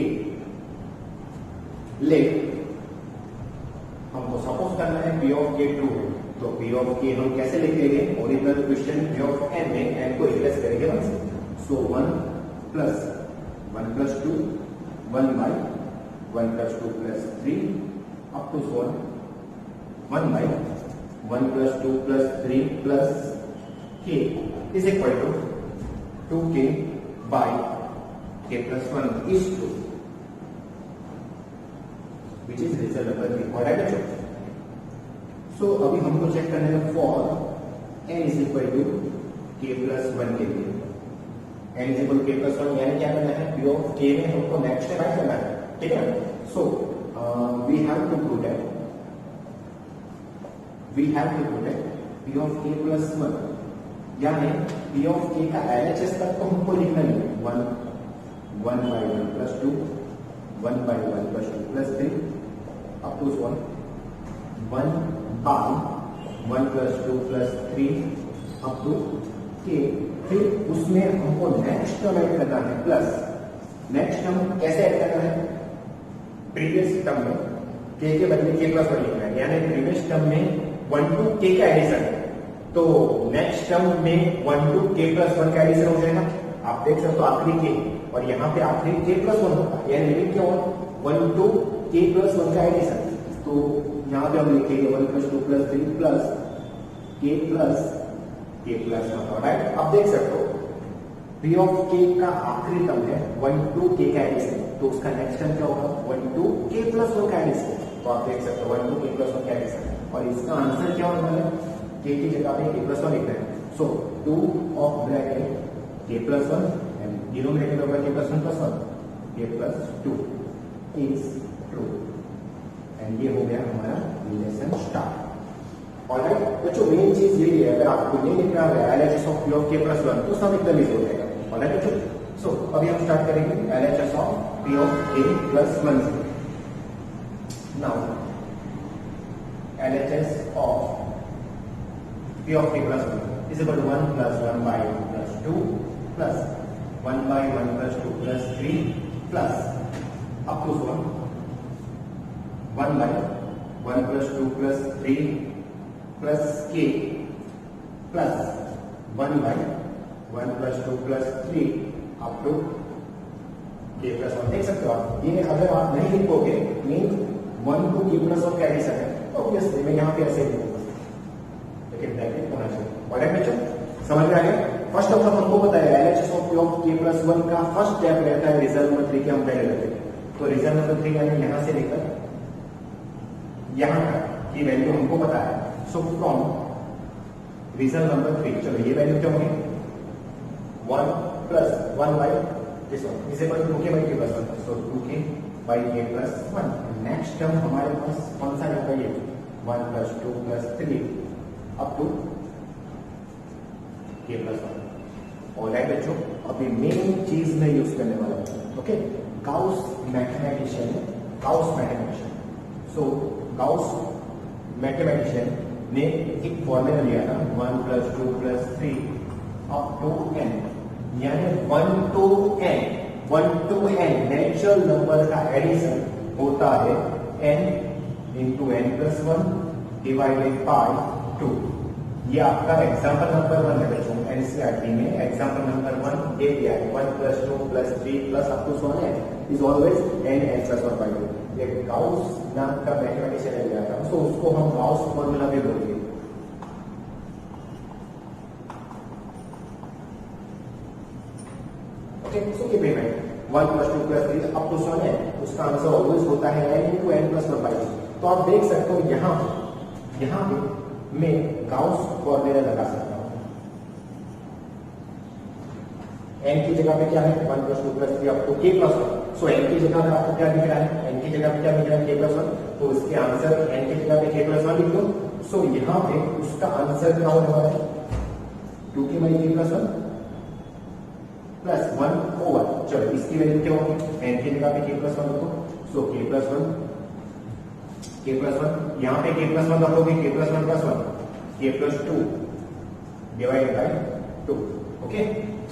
ले हमको suppose करना है P of k true है तो P of k हम कैसे लिखेंगे, original question P of n में n को रिप्लेस करेंगे 1 से। So 1 plus 2 1 by 1 plus 2 plus 3 up to 1 by 1 plus 2 plus 3 plus k is equal to 2k by k plus 1 is true which is result number 3। Alright, so अभी हमको check करना है for n is equal to k plus 1 के लिए। n is equal to k plus 1 यानी क्या करना है, P of k में हमको नेक्स्ट स्टेप ऐड करना है, ठीक है ना। So we have to prove that P of k plus 1 यानी P of k का LHS तक तो हमको लिखना ही है 1 by 1 plus 2 1 by 1 plus 2 plus 3 up to 1 by 1 plus 2 plus 3 up to k, फिर उसमें हमको नेक्स्ट टर्म ऐड करना है प्लस, नेक्स्ट टर्म कैसे ऐड करना है, प्रीवियस टर्म में के बदले के प्लस वन लिखना है, यानी प्रीवियस टर्म में 1 to k का एडिशन है, तो नेक्स्ट टर्म में 1 to k प्लस 1 का एडिशन हो जाएगा। आप देख सकते हो आखिरी के और यहाँ पे आखिरी k प्लस 1 होगा, यानी लिमिट क्या होगा 1 to k प्लस 1 का एडिशन। तो यहाँ पे हम लिखेंगे 1 + 2 + 3 प्लस k प्लस 1, राइट। अब देख सकते हो p ऑफ k का आखिरी टर्म है 1 to k का एडिशन, तो उसका नेक्स्ट टर्म क्या होगा 1 to k प्लस 1 का एडिशन। तो आप देख सकते हो 1 to k प्लस 1 का एडिशन, और इसका आंसर क्या होने वाला है, k की जगह पे k प्लस 1 लिख रहे हैं। सो 2 of bracket k plus 1 and denominator होगा k plus 1 plus 1, k plus 2 is true, and ये हो गया हमारा रिलेशन स्टार्ट। ऑलराइट बच्चों, मेन चीज यही है, अगर आपको नहीं लिख रहा है LHS of p of k plus 1 तो सब एकदम इजी हो जाएगा। ऑलराइट बच्चों, सो अभी हम स्टार्ट करेंगे LHS of p of k plus 1 से। Now LHS of p of k plus 1 is equal to 1 plus 1 by 1 plus 2 plus 1 by 1 plus 2 plus 3 plus up to 1 by 1 plus 2 plus 3 plus k plus 1 by 1 plus 2 plus 3 up to k plus 1। देख सकते हो आप, ये अगर आप नहीं लिखोगे mean 1 to k plus 1 का एडिशन है, ऑब्वियसली मैं यहाँ पे ऐसे लिखूंगा, लेकिन ब्रैकेट होना चाहिए। ऑलराइट बच्चों, समझ में आ गया। फर्स्ट ऑफ ऑल हमको पता है LHS of p of k plus 1 का फर्स्ट स्टेप रहता है रिजल्ट नंबर 3 के हम पहले लेते हैं, तो रिजल्ट नंबर 3 यानी यहां से लेकर यहां तक की वैल्यू हमको पता है। सो फ्रॉम रिजल्ट नंबर 3, चलो ये वैल्यू क्या होगी 1 plus 1 by this one is equal to 2k by k plus 1, so 2k by k plus 1। Next term हमारे पास कौन सा रहता है, 1 plus 2 plus 3 up to k plus 1। Alright बच्चों, अभी मेन चीज में यूज करने वाला हूं, okay, Gauss mathematician, Gauss mathematician. So Gauss mathematician ने एक फॉर्मूला लिया था 1 plus 2 plus 3 up to n, यानी 1 to n नेचुरल नंबर का एडिशन होता है n into n plus 1 divided by 2। ये आपका एग्जाम्पल नंबर 1 है बच्चों, एनसीईआरटी में एग्जाम्पल नंबर 1 दे दिया है 1 plus 2 plus 3 plus up to 1 is always n plus 1 by 2। ये गाउस नाम का मैथमेटिशियन ने लिया था, तो उसको हम गाउस फॉर्मूला भी बोलते हैं। ओके, सो के पेमेंट 1 प्लस 2 प्लस 3 अप टू 1 है, उसका आंसर ऑलवेज होता है n into n plus 1 by 2। तो आप देख सकते हो यहाँ पे मैं गाउस फॉर्मूला लगा सकता हूं, n की जगह पे क्या है 1 plus 2 plus 3 up to k plus 1। So n की जगह पे आपको क्या दिख रहा है, n की जगह पे क्या दिख रहा है k प्लस 1, तो इसके आंसर n की जगह पे k प्लस 1 लिख दो। सो यहाँ पे उसका आंसर क्या होने वाला है 2k by k plus 1 plus 1 over, चलो इसकी वैल्यू क्या होगी, n की जगह पे k प्लस 1 रखो, सो k प्लस 1 यहाँ पे k प्लस 1 रखोगे k plus 1 plus 1 k plus 2 divided by 2। Okay,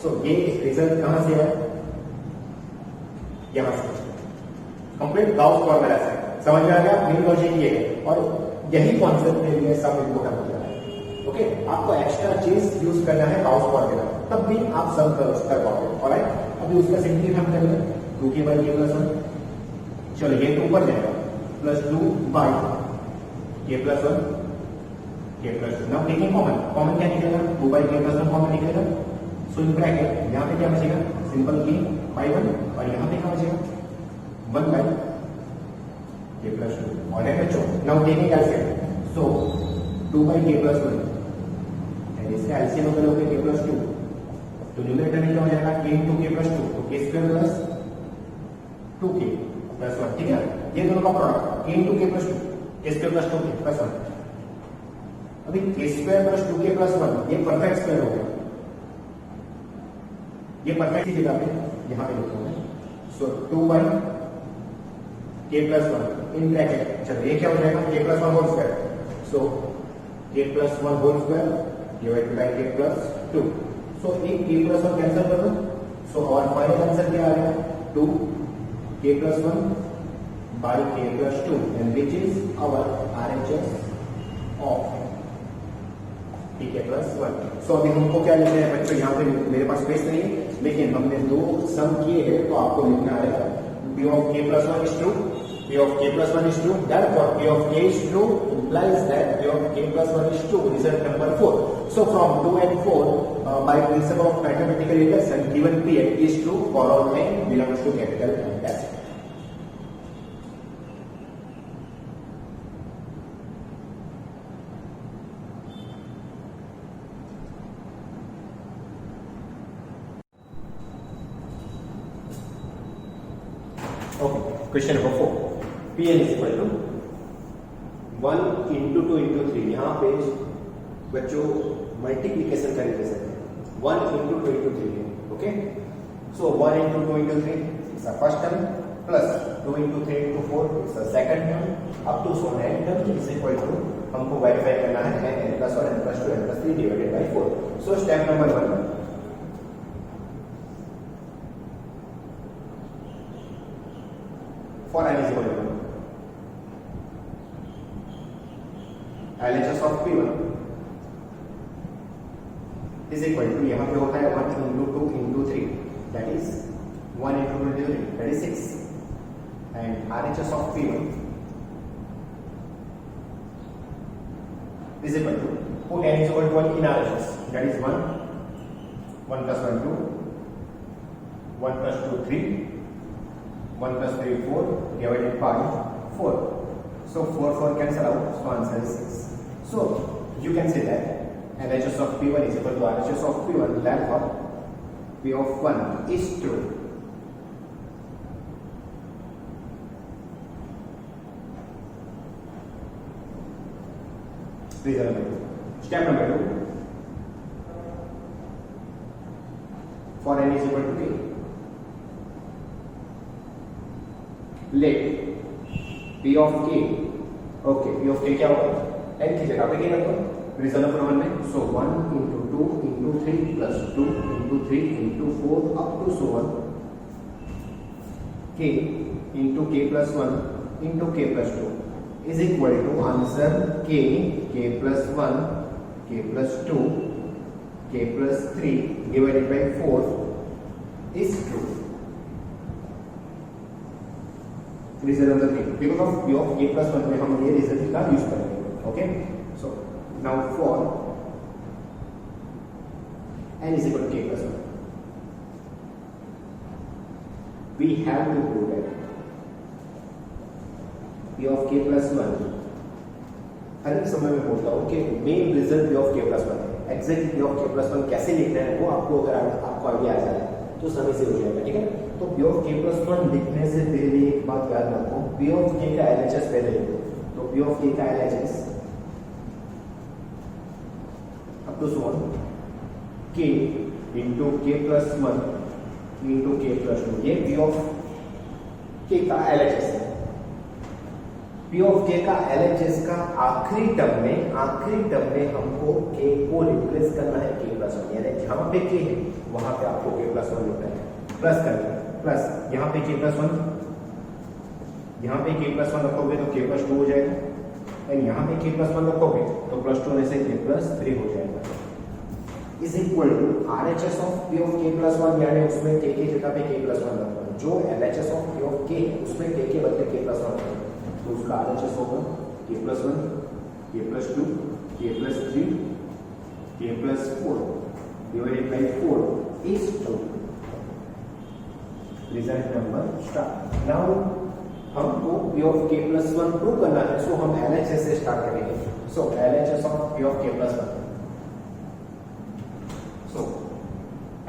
so ये रिजल्ट कहां से है, यहां से कंप्लीट गाउस फॉर्मूला से। समझ में आ गया, मेन लॉजिक ये है, और यही कॉन्सेप्ट के लिए सब इम्पोर्टेंट हो जाता है। ओके, आपको एक्स्ट्रा चीज यूज करना है गाउस फॉर्मूला, तब भी आप सम कर पाओगे। ऑलराइट, अभी उसका सिंपलीफाई करेंगे 2k बाई k प्लस 1, चलो ये तो ऊपर जाएगा plus 2 by k plus 1 k plus 2। Now taking common क्या निकलेगा 2 बाई k प्लस 1 कॉमन निकलेगा, सो इन ब्रैकेट यहाँ पे क्या बचेगा सिंपल k बाई 1, और यहाँ पे क्या बचेगा 1 बाई k प्लस 2। ऑलराइट बच्चों, now taking LCM, so 2 by k plus 1 and इसका एलसीएम अगर लोगे k प्लस 2, तो न्यूमरेटर में क्या हो जाएगा k इंटू k प्लस 2, तो k square plus 2k plus 1। ठीक है, ये दोनों का product k into k plus 2, k square plus 2k plus 1। अभी k square plus 2k plus 1 ये परफेक्ट स्क्वायर हो गया, ये परफेक्ट की जगह पे यहां पे लिखोगे, so 2 by k plus 1 in bracket, चलो ये क्या हो जाएगा k plus 1 whole square, so k plus 1 whole square divided by k plus 2। So एक k प्लस 1 कैंसिल कर दो। सो और फाइनल आंसर क्या आ गया 2 k plus 1 by k plus 2 and which is our RHS of tk plus 1। सो अभी हमको क्या लिखना है बच्चों, यहाँ पे मेरे पास स्पेस नहीं है लेकिन हमने दो सम किए हैं तो आपको लिखना है p of k plus 1 is true, p of k plus 1 is true, therefore p of k is true implies that p of k plus 1 is true, result number 4। so from 2 and 4 by principle of mathematical reduction given p is true for all n belongs to capital N। That's it। Okay, question number 4, Pn is equal to 1 into 2 into 3। यहाँ पे बच्चों multiplication का relation है 1 into 2 into 3 है। Okay, so 1 into 2 into 3 it's a first term plus 2 into 3 into 4 it's a second term up to so n term is equal to हमको verify करना है n plus 1 n plus 2 n plus 3 divided by 4। So step number 1, for n is equal to LHS of P1 is equal to यहाँ पे होता है 1 into 2 into 3 that is 1 into 2 into 3 that is 6 and RHS of P1 is equal to put n is equal to 1 in RHS that is 1 plus 1 2 1 plus 2 3 1 plus 3 4 divided by 4। so 4 cancel out, so answer is 6। so you can say that LHS of P1 is equal to RHS of P1, therefore P of 1 is true। Reason number 2, step number 2, for n is equal to k let p of k, okay p of k क्या होगा n की जगह पे k रखो reason number 1 में। सो 1 into 2 into 3 plus 2 into 3 into 4 up to so on k into k plus 1 into k plus 2 is equal to answer k plus 1 k plus 2 k plus 3 divided by 4 is true। Reason number 3, because of p of k plus 1 में हम ये result का use करेंगे। Okay, so now for n is equal to k plus 1 we have to prove that p of k plus 1, हर एक समय में बोलता हूँ कि main result p of k plus 1 है। Exact p of k plus 1 कैसे लिखना है वो आपको अगर आपको आइडिया आ जाए तो समय से हो जाएगा। ठीक है, तो p of k plus 1 लिखने से पहले एक बात याद रखो, p of k का LHS पहले लिखो। तो p of k का LHS अब तो सो k into k plus 1 into k plus 2, ये p of k का LHS है। p of k का LHS का आखिरी टर्म में हमको k को रिप्लेस करना है k plus 1, यानी जहां पे k है वहां पे आपको k plus 1 लिखना है, प्लस करना है, प्लस यहाँ पे k plus 1, यहाँ पे k plus 1 रखोगे तो k plus 2 हो जाएगा, एंड यहाँ पे k plus 1 रखोगे तो प्लस 2 होने से k plus 3 हो जाएगा। Is equal to RHS of p of k plus 1, यानी उसमें k की जगह पे k plus 1 रखना है, जो LHS of p of k है उसमें k के बदले k plus 1 रखना है, तो उसका RHS होगा k plus 1 k plus 2 k plus 3 k plus 4 divided by 4 is 2। Result number start. Now हमको p of k plus 1 prove करना है, सो हम LHS से स्टार्ट करेंगे। सो LHS of p of k plus 1, so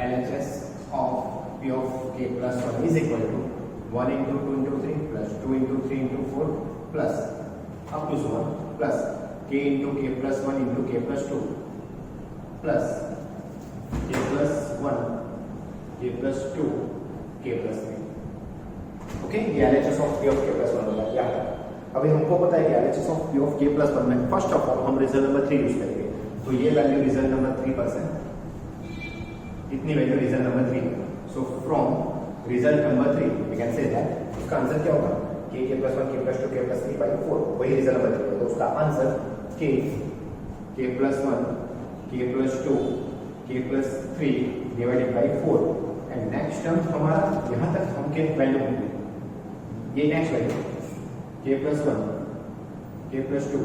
LHS of p of k plus 1 is equal to 1 into 2 into 3 plus 2 into 3 into 4 plus up to so on plus k into k plus 1 into k plus 2 plus k plus 1 k plus 2 k plus 3। Okay, ये LHS of p of k plus 1 होगा। क्या अभी हमको पता है कि LHS of p of k plus 1 में first of all हम रिजल्ट नंबर 3 यूज करेंगे। तो ये वैल्यू रिजल्ट नंबर 3 पर है, इतनी value result number 3। So from result number 3 we can say that उसका आंसर क्या होगा, k k plus 1 k plus 2 k plus 3 by 4, वही रिजल्ट नंबर 3 है। तो उसका answer k plus 1 k plus 2 k plus 3 divided by 4। And next term हमारा यहाँ तक हम के वैल्यू होंगे, ये next value k plus 1 k plus 2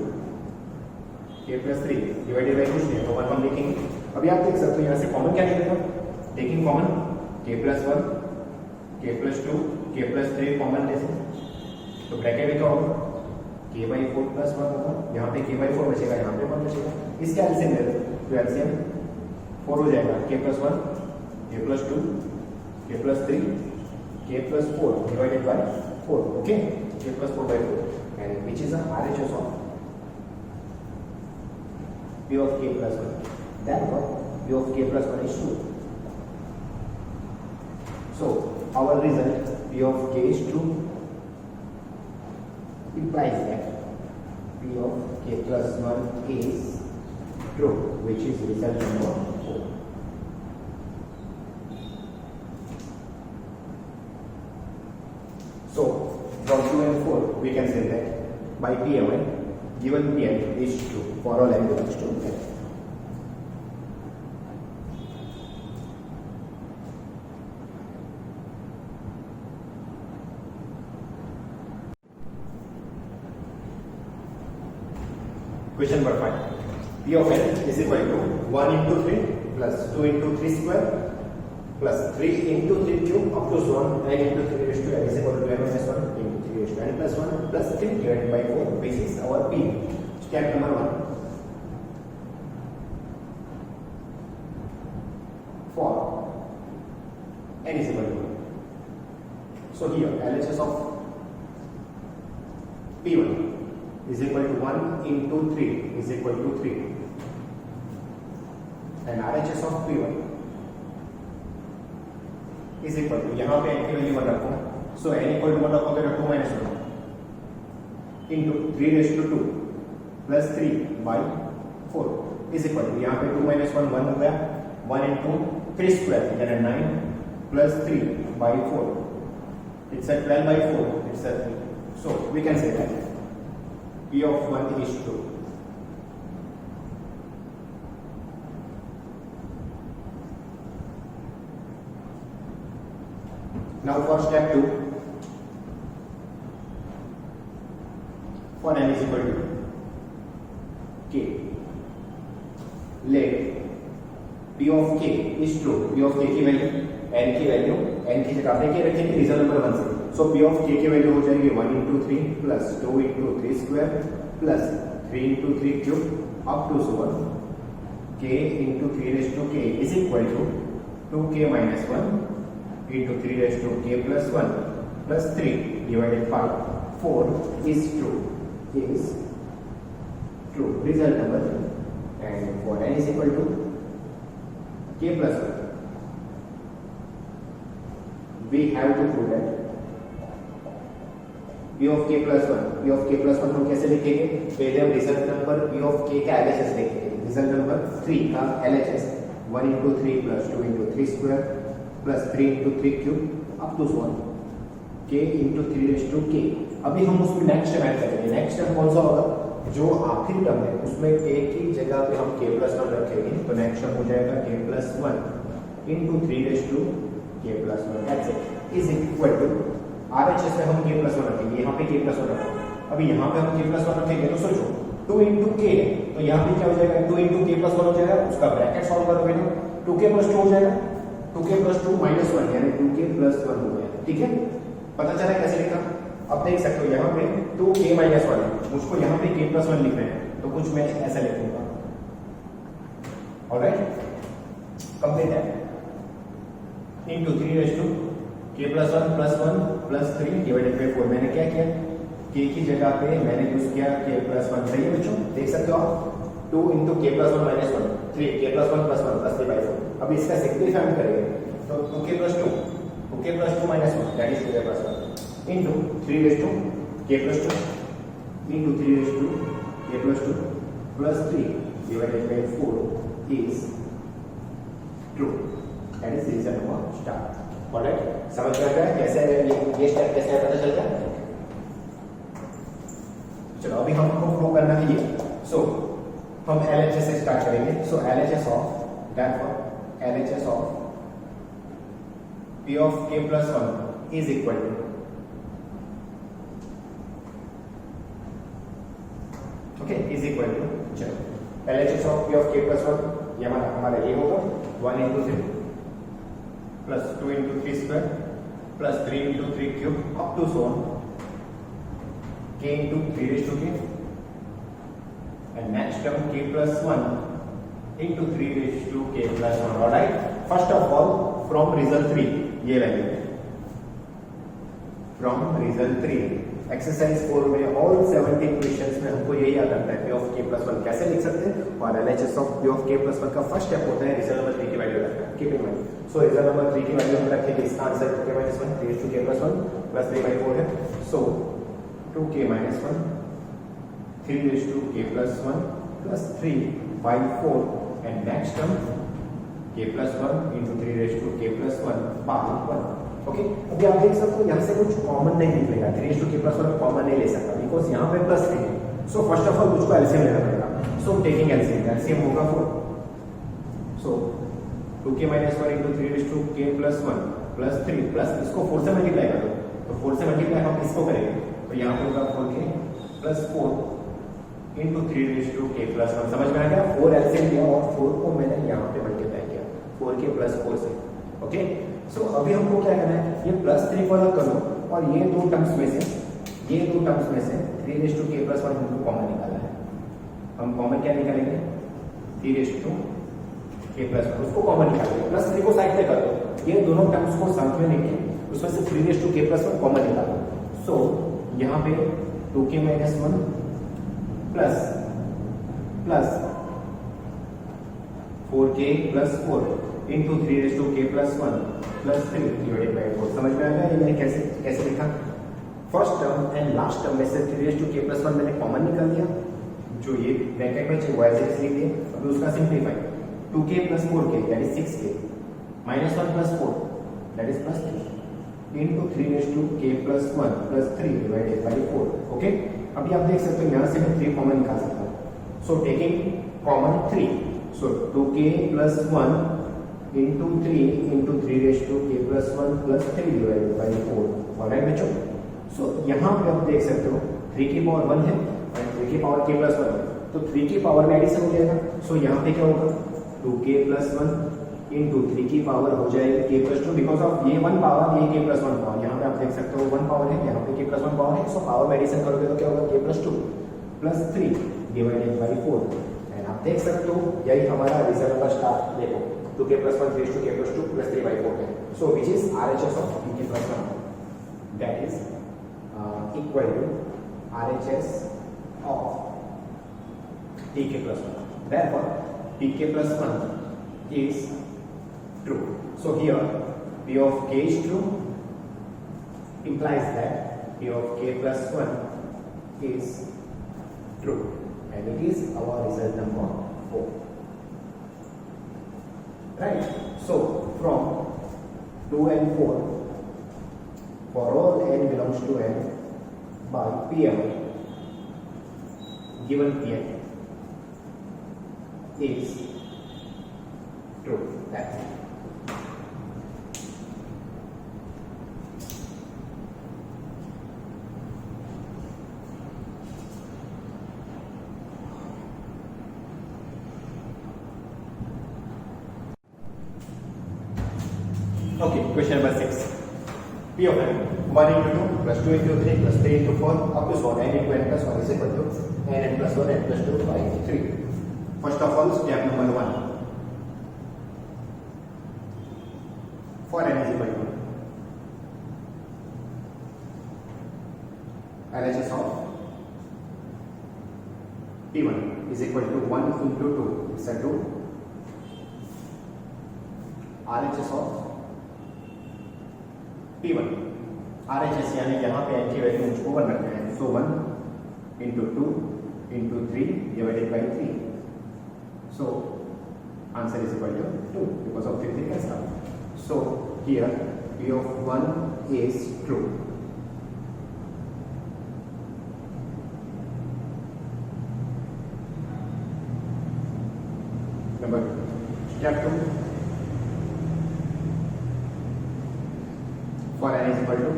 k plus 3 divided by कुछ नहीं तो 1 हम लिखेंगे। अभी आप देख सकते हो यहाँ से कॉमन क्या निकलेगा, taking common k plus 1 k plus 2 k plus 3 common ले सकते, तो ब्रैकेट में क्या होगा k by 4 plus 1 होगा, यहाँ पे k by 4 बचेगा, यहाँ पे 1 बचेगा। इसका एलसीएम ले लो, तो एलसीएम 4 हो जाएगा, k plus 1 k plus 2 k plus 3 k plus 4 divided by 4, okay, k plus 4 by 4, and which is a RHS of p of k plus 1, then what p of k plus 1 is 2. So our result p of k is 2 implies that p of k plus 1 is true, which is result number 4. So from 2 and 4 we can say that by Pmi given Pn is true for all n belongs to n. Question number 5. P of n is equal to 1 into 3 plus 2 into 3 square plus 3 into 3 cube up to so on n into 3 raised to n is equal to n minus 1 into 3 raised to n plus 1 plus 3 divided by 4. This is our P. Step number 1. For n is equal to 1. So here LHS of P1 is equal to 1 into 3 is equal to 3, and RHS of P1 is equal to, यहाँ पे n की value 1 रखो, so n equal to 1 रखो तो 2 minus 1 into 3 raised to 2 plus 3 by 4 is equal to, यहाँ पे 2 minus 1 1 हो गया, 1 into 3 square यानी 9 plus 3 by 4, it's a 12 by 4, it's a 3. So we can say that P of 1 is true. Now for step 2, for n is equal to k, let P of k is true. P of k की value n की value n की जगह पे k रखेंगे result number 1 से, so P of k की value हो जाएगी 1 into 3 plus 2 into 3 square plus 3 into 3 cube up to so on k into 3 raised to k is equal to 2k minus 1 into 3 raised to k plus 1 plus 3 divided by 4 is true, result number 3. And for n is equal to k plus 1, we have to prove that P of k plus 1 हम कैसे लिखेंगे, पहले हम result number P of k का LHS लिखेंगे, result number 3 का LHS 1 into 3 plus 2 into 3 square plus 3 into 3 cube up to so on k into 3 raised to k. अभी हम उसमें नेक्स्ट टर्म ऐड करेंगे, नेक्स्ट टर्म कौन सा होगा, जो आखिरी टर्म है उसमें k की जगह पे हम k plus 1 रखेंगे, तो नेक्स्ट टर्म हो जाएगा k plus 1 into 3 raised to k plus 1, that's it, is equal to RHS में हम k plus 1 रखेंगे, यहाँ पे k plus 1 रखेंगे, अभी यहाँ पे हम k plus 1 रखेंगे तो सोचो 2 into k है, तो यहाँ पे क्या हो जाएगा 2 into k plus 1 हो जाएगा, उसका ब्रैकेट सॉल्व करोगे तो 2k plus 2 हो जाएगा, 2k plus 2 minus 1 यानी 2k plus 1 हो गया, ठीक है, पता चला कैसे लिखा। अब देख सकते हो यहाँ पे 2k minus 1 है, मुझको यहाँ पे k plus 1 लिखना है, तो कुछ मैं ऐसा लिखूंगा, ऑलराइट, कंप्लीट है, into 3 raised to k plus 1 plus 1 plus 3 divided by 4, मैंने क्या किया, k की जगह पे मैंने यूज किया k plus 1, सही है बच्चों, देख सकते हो आप 2 into k plus 1 minus 1 3 k plus 1 plus 1 plus 3 by 4, अब इसका सिंपलीफाई हम करेंगे तो 2k plus 2 minus 1 that is 2k plus 1 into 3 raised to k plus 2 into 3 raised to k plus 2 plus 3 divided by 4 is true. That is reason number star. Alright, समझ में आ गया कैसे ये स्टेप कैसे है, पता चल गया. चलो अभी हमको प्रूव करना है ये. सो हम LHS से स्टार्ट करेंगे. सो LHS of therefore LHS of P of k plus 1 is equal to, okay, is equal to, चलो LHS of P of k plus 1 ये हमारा ये होगा 1 into 3 plus 2 into 3 square plus 3 into 3 cube up to so on k into 3 raised to k and next term k plus 1 into 3 raised to k plus 1. Alright, first of all from result 3 ये value from result 3 exercise 4 में all 17 questions में हमको यही याद रखना है P of k plus 1 कैसे लिख सकते हैं. और LHS of P of k plus 1 का फर्स्ट स्टेप होता है रिजल्ट नंबर 3 की वैल्यू रखना है. Keep in mind. So result number 3 की वैल्यू हम रखेंगे. इसका answer 2k - 1 raised to k plus 1 plus 3/4 है. सो 2k - 1 3 raised to k plus 1 plus 3/4 and next term k plus 1 into 3 raised to k plus 1 by 1. Okay, अभी आप देख सकते हो यहाँ से कुछ कॉमन नहीं निकलेगा. 3 raised to k plus 1 common नहीं ले सकता बिकॉज यहाँ पे प्लस 3 है. सो फर्स्ट ऑफ ऑल मुझको एलसीएम लेना पड़ेगा. सो टेकिंग एलसीएम होगा 4. सो 2k - 1 into 3 raised to k plus 1 plus 3 plus इसको 4 से मल्टीप्लाई कर दो. तो 4 से मल्टीप्लाई हम इसको करेंगे तो यहाँ पे होगा 4k plus 4 into 3 raised to k plus 1. समझ में आ गया. 4 एलसीएम लिया और 4 को मैंने यहाँ पे मल्टीप्लाई किया 4k plus 4 से. ओके, सो अभी हमको क्या करना है, ये प्लस 3 को अलग करो और ये दो टर्म्स में से 3 raised to k plus 1 हमको कॉमन निकालना है. हम कॉमन क्या निकालेंगे 3 raised to k plus 1 उसको कॉमन निकालेंगे. प्लस 3 को साइड पे कर दो. ये दोनों टर्म्स को साथ में लेके उसमें से 3 raised to k plus 1 common निकालो. सो यहाँ पे 2k - 1 plus 4k plus 4 into 3 raised to k plus 1 plus 3 divided by 4. समझ में आ गया ये मैंने कैसे लिखा. First term and last term में से 3 raised to k plus 1 मैंने कॉमन निकाल दिया. जो ये ब्रैकेट में वो ऐसे लिख दिए. अभी उसका simplify 2k plus 4k that is 6k minus 1 plus 4 that is plus 3 into 3 raised to k plus 1 plus 3 divided by 4. Okay, अभी आप देख सकते हो यहाँ से मैं 3 कॉमन निकाल सकता हूँ. So taking common 3 so 2k plus 1 into 3 into 3 raised to k plus 1 plus 3 divided by 4. Alright बच्चों, सो यहाँ पे आप देख सकते हो 3 की पावर 1 है और 3 की पावर k plus 1 है तो 3 की पावर में एडिशन हो जाएगा. सो यहाँ पे क्या होगा 2k plus 1 into 3 की पावर हो जाएगी k plus 2 बिकॉज ऑफ ये 1 पावर ये k plus 1 पावर. यहाँ पे आप देख सकते हो 1 पावर है यहाँ पे k plus 1 पावर है. सो पावर में एडिशन करोगे तो क्या होगा k plus 2 plus 3 divided by 4. And आप देख सकते हो यही हमारा रिजल्ट नंबर स्टार. देखो 2k plus 1 raised to k plus 2 plus 3/4 है. So which is RHS of pk plus 1 that is equal to RHS of pk plus 1. Therefore pk plus 1 is true. So here p of k is true implies that p of k plus 1 is true and it is our result number 4. Right, so from 2 and 4 for all n belongs to n by Pm given Pn is true. That's it. Okay, question number 6. P of n 1 into 2 plus 2 into 3 plus 3 into 4 up to so on n into n plus 1 is equal to n plus 1 n plus 2 by 3. First of all, step number 1. For n is equal to LHS of P1 is equal to 1 into 2 is equal to RHS of P1. RHS यानी यहाँ पे n की value मुझको 1 रखना है. So 1 into 2 into 3 divided by 3. So answer is equal to 2 because of 3 cancel out. So here P of 1 is true. Number 2. Step 2. For n is equal to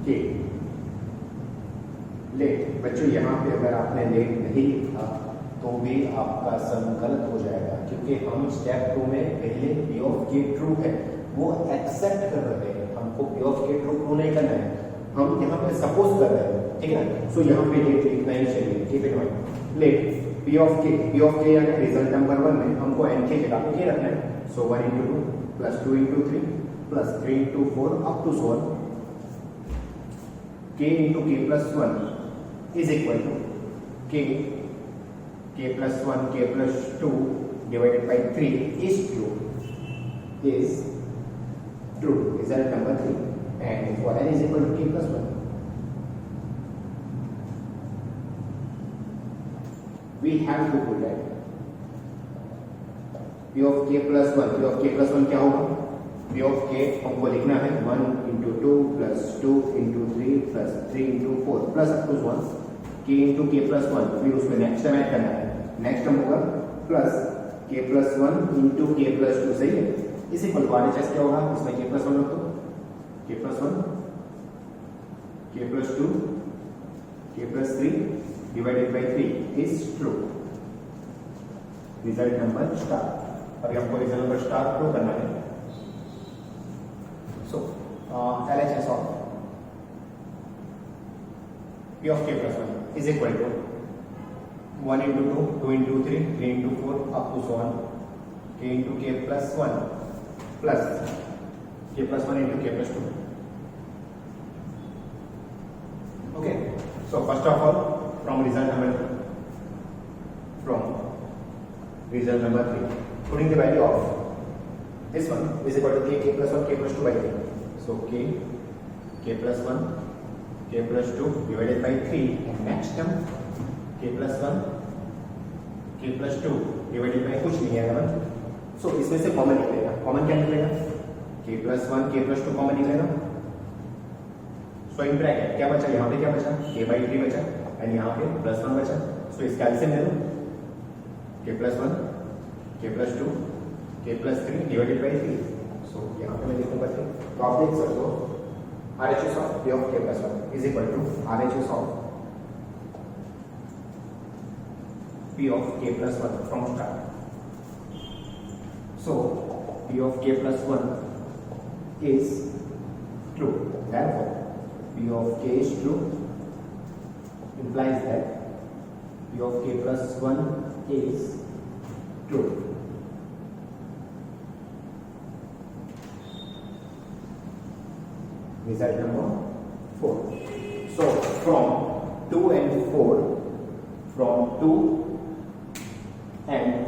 k. Let बच्चों यहाँ पे अगर आपने late नहीं लिखा तो भी आपका सम गलत हो जाएगा, क्योंकि हम स्टेप 2 में पहले P of k ट्रू है वो एक्सेप्ट कर रहे हैं, हमको P of k true prove नहीं करना है, हम यहाँ पे सपोज कर रहे हैं, ठीक है ना। सो यहाँ पे लेट लिखना ही चाहिए, ठीक है। लेट P of k यानी रिजल्ट नंबर 1 में हमको n के जगह पे k रखना है। So 1 into 2 plus 2 into 3 plus 3 into 4 up to so on, k into k plus 1 is equal to k plus 1 k plus 2 divided by 3 is true, result number 3, and for n is equal to k plus 1 we have to put that P of k plus 1 क्या होगा, P of k हमको लिखना है 1 into 2 plus 2 into 3 plus 3 into 4 plus up to 1 k into k plus 1, फिर उसमें next term add करना है, next term होगा plus k plus 1 into k plus 2, सही है। इस इक्वल टू RHS क्या होगा, इसमें k plus 1 रख दो, k plus 1 k plus 2 k plus 3 divided by 3 is true, result number star. अभी हमको रिजल्ट नंबर स्टार प्रूव करना है। सो LHS of P of k plus 1 is equal to 1 into 2, 2 into 3, 3 into 4 up to so on, k into k plus 1 plus k plus 1 into k plus 2. Okay, so first of all from result number 3, putting the value of this one is equal to k plus 1 k plus 2 by 3. So k plus 1 k plus 2 divided by 3, and next term k plus 1 k plus 2 divided by कुछ नहीं है ना। सो इसमें से common निकलेगा, common क्या निकलेगा, k plus 1 k plus 2 common निकलेगा। सो इन ब्रैकेट क्या बचा, यहाँ पे क्या बचा, k by 3 बचा, एंड यहाँ पे प्लस 1 बचा। सो इसका एलसीएम ले लो, k plus 1 k plus 2 k plus 3 divided by 3। सो यहाँ पे मैं लिखूंगा 3, तो आप देख सकते हो RHS of P of k plus 1 is equal to RHS of P of k plus 1 from start. So P of k plus 1 is true. Therefore, P of k is true implies that P of k plus 1 is true. Result number 4. So from 2 and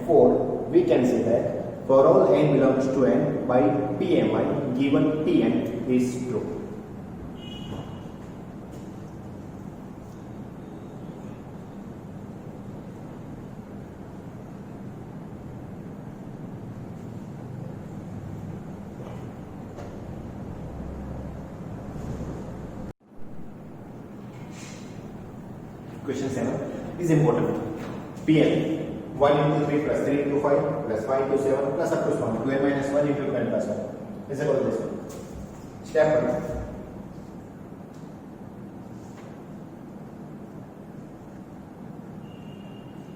4, we can say that for all n belongs to n by PMI given Pn is true. Question 7 is important. Pn 1 into 3 plus 3 into 5 plus 5 into 7 plus up to 1 2n minus 1 into 2n plus 1 is equal to this one. Step 1.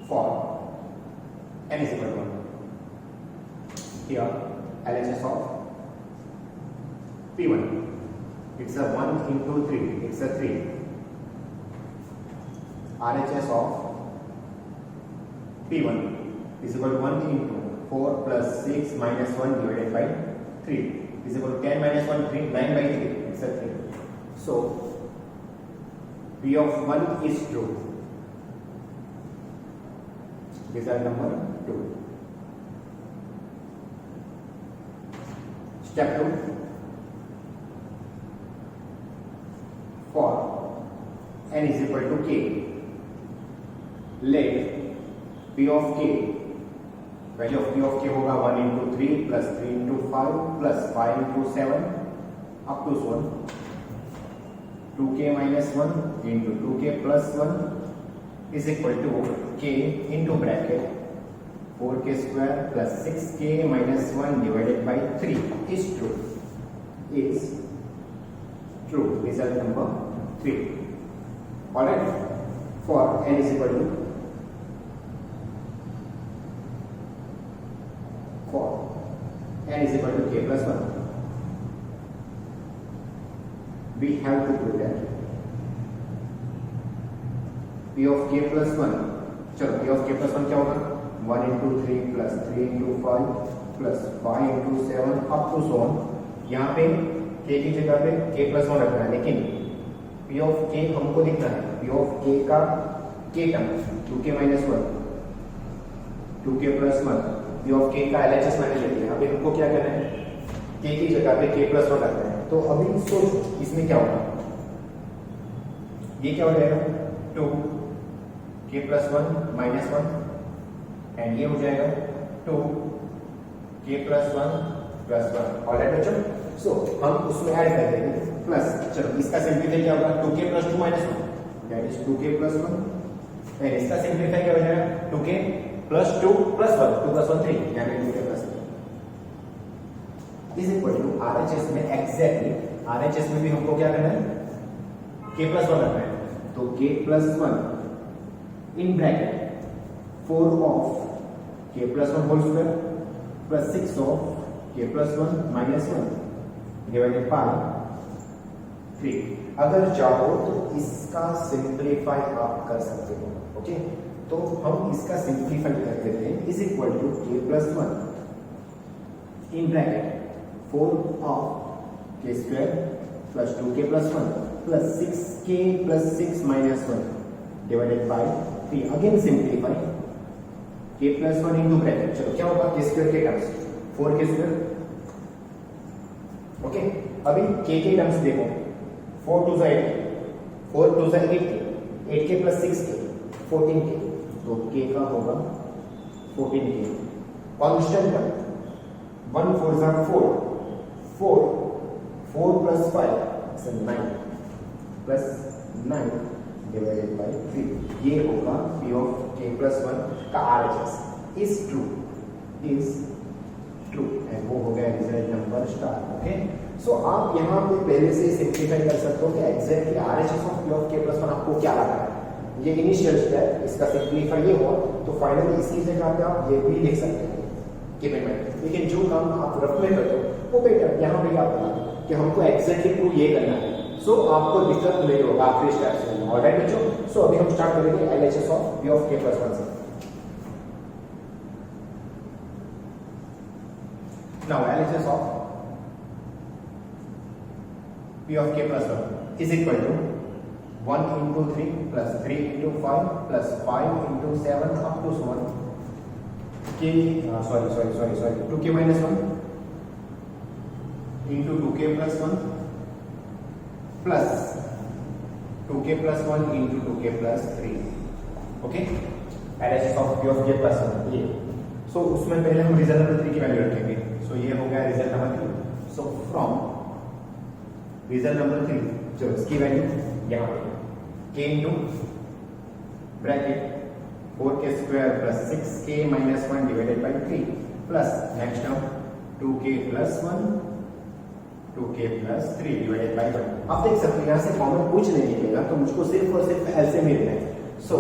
For n is equal to 1. Here LHS of P1. It's a 1 into 3. It's a 3. RHS of P1 is equal to 1 into 4 plus 6 minus 1 divided by 3 is equal to 10 minus 1 3 9 by 3, it's a 3. So P of 1 is true. Result number 2. Step 2. For n is equal to k, let p of k, value of p of k होगा 1 into 3 plus 3 into 5 plus 5 into 7 up to 1, 2k minus 1 into 2k plus 1 is equal to k into bracket 4k square plus 6k minus 1 divided by 3 is true. Result number 3. Alright, for n is equal to k plus 1, we have to prove that p of k plus 1, चलो p of k plus 1 क्या होगा, 1 into 3 plus 3 into 5 plus 5 into 7 up to so on. यहाँ पे k की जगह पे k plus 1 रखना है, लेकिन p of k हमको लिखना है p of k का k term 2k minus 1, 2k plus 1, p of k का LHS मैंने ले लिया. अभी हमको क्या करना है, k की जगह पे k plus 1 रखना है. तो अभी सोचो इसमें क्या होगा, ये क्या हो जाएगा 2k plus 1 minus 1 एंड ये हो जाएगा 2k plus 1 plus 1. ऑलराइट बच्चों, सो हम उसमें ऐड कर देंगे प्लस. चलो इसका सिंपलीफाई क्या होगा, 2k plus 2 minus 1 that is 2k plus 1 and इसका सिंपलीफाई क्या हो जाएगा 2k plus 2 plus 1, 2 plus 1 3 यानी 2k plus 1 is equal to RHS में एग्जैक्टली RHS में भी हमको क्या करना है, k plus 1 रखना है. तो k plus 1 in bracket 4 of k plus 1 whole square plus 6 of k plus 1 minus 1 divided by 3. अगर चाहो तो इसका सिंप्लीफाई आप कर सकते हो. ओके, तो हम इसका सिंप्लीफाई कर देते हैं. Is equal to k plus 1 in bracket 4 of k square plus 2k plus 1 plus 6k plus 6 minus 1 divided by 3. Again simplify k plus 1 into bracket. चलो क्या होगा, k square के टर्म्स 4k square. ओके, अभी k के terms देखो, 4 2 8, 4 2 8k, 8k plus 6k 14k. तो k का होगा 14k. Constant term 1 4 4 4 plus 5 is 9 plus 9 divided by 3. ये होगा p of k plus 1 का RHS is true एंड वो हो गया रिजल्ट नंबर स्टार. ओके, सो आप यहाँ पे पहले से सिंप्लीफाई कर सकते हो कि exactly RHS of p of k plus 1 आपको क्या लगा है. ये इनिशियल स्टेप, इसका सिंप्लीफाई ये हुआ तो फाइनली इसकी जगह पे आप ये भी लिख सकते हैं कि पेमेंट. लेकिन जो काम आप रफ में करते हो वो बेटर यहाँ पे आप बता कि हमको एग्जैक्टली प्रूव ये करना है. सो आपको दिक्कत नहीं होगा आखिरी स्टेप से. ऑलराइट बच्चों, सो अभी हम स्टार्ट करेंगे LHS of p of k plus 1 से. Now LHS of p of k plus 1 is equal to 1 into 3 plus 3 into 5 plus 5 into 7 up to 1 k sorry 2k minus 1 into 2k plus 1 plus 2k plus 1 into 2k plus 3. okay, LHS of p of k plus 1 ये. सो उसमें पहले हम result number 3 की value रखेंगे. सो ये हो गया result number 3. So from result number 3 जो इसकी वैल्यू यहाँ पे k into bracket 4k square plus 6k minus 1 divided by 3 plus next term 2k plus 1 2k plus 3 divided by 1. आप देख सकते हैं यहाँ से कॉमन कुछ नहीं निकलेगा, तो मुझको सिर्फ और सिर्फ एलसीएम ही लेना है. सो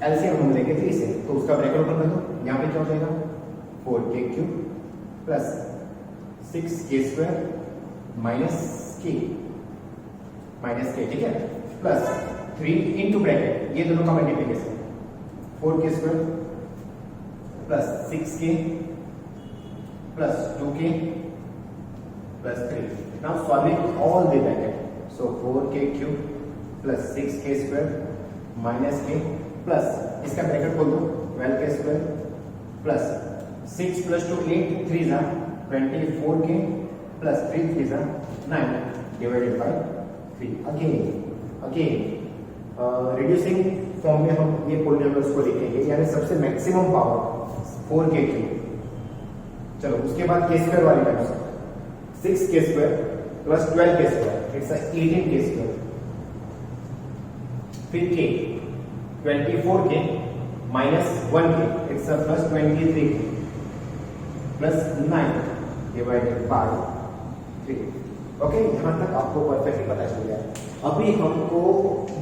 एलसीएम हम लेंगे 3 से, तो उसका ब्रैकेट ओपन कर दो. यहाँ पे क्या हो जाएगा 4k cube plus 6k square minus k, ठीक है, प्लस 3 इंटू ब्रैकेट ये दोनों का multiplication 4k square plus 6k plus 2k plus 3. Now solving all the bracket. So 4k cube plus 6k square minus k plus इसका bracket खोल दो 12k square plus 6 plus 2 8 3 जा 24k plus 3 3 जा 9 divided by 3. Again reducing form में हम ये polynomials को लिखेंगे, यानी सबसे मैक्सिमम पावर 4k3। चलो उसके बाद k स्क्वायर वाली terms 6k square plus 12k square its 18k square, फिर k 24k minus 1k it's plus 23k plus 9 divided by 3। Okay, यहां तक आपको परफेक्टली पता चल गया। अभी हमको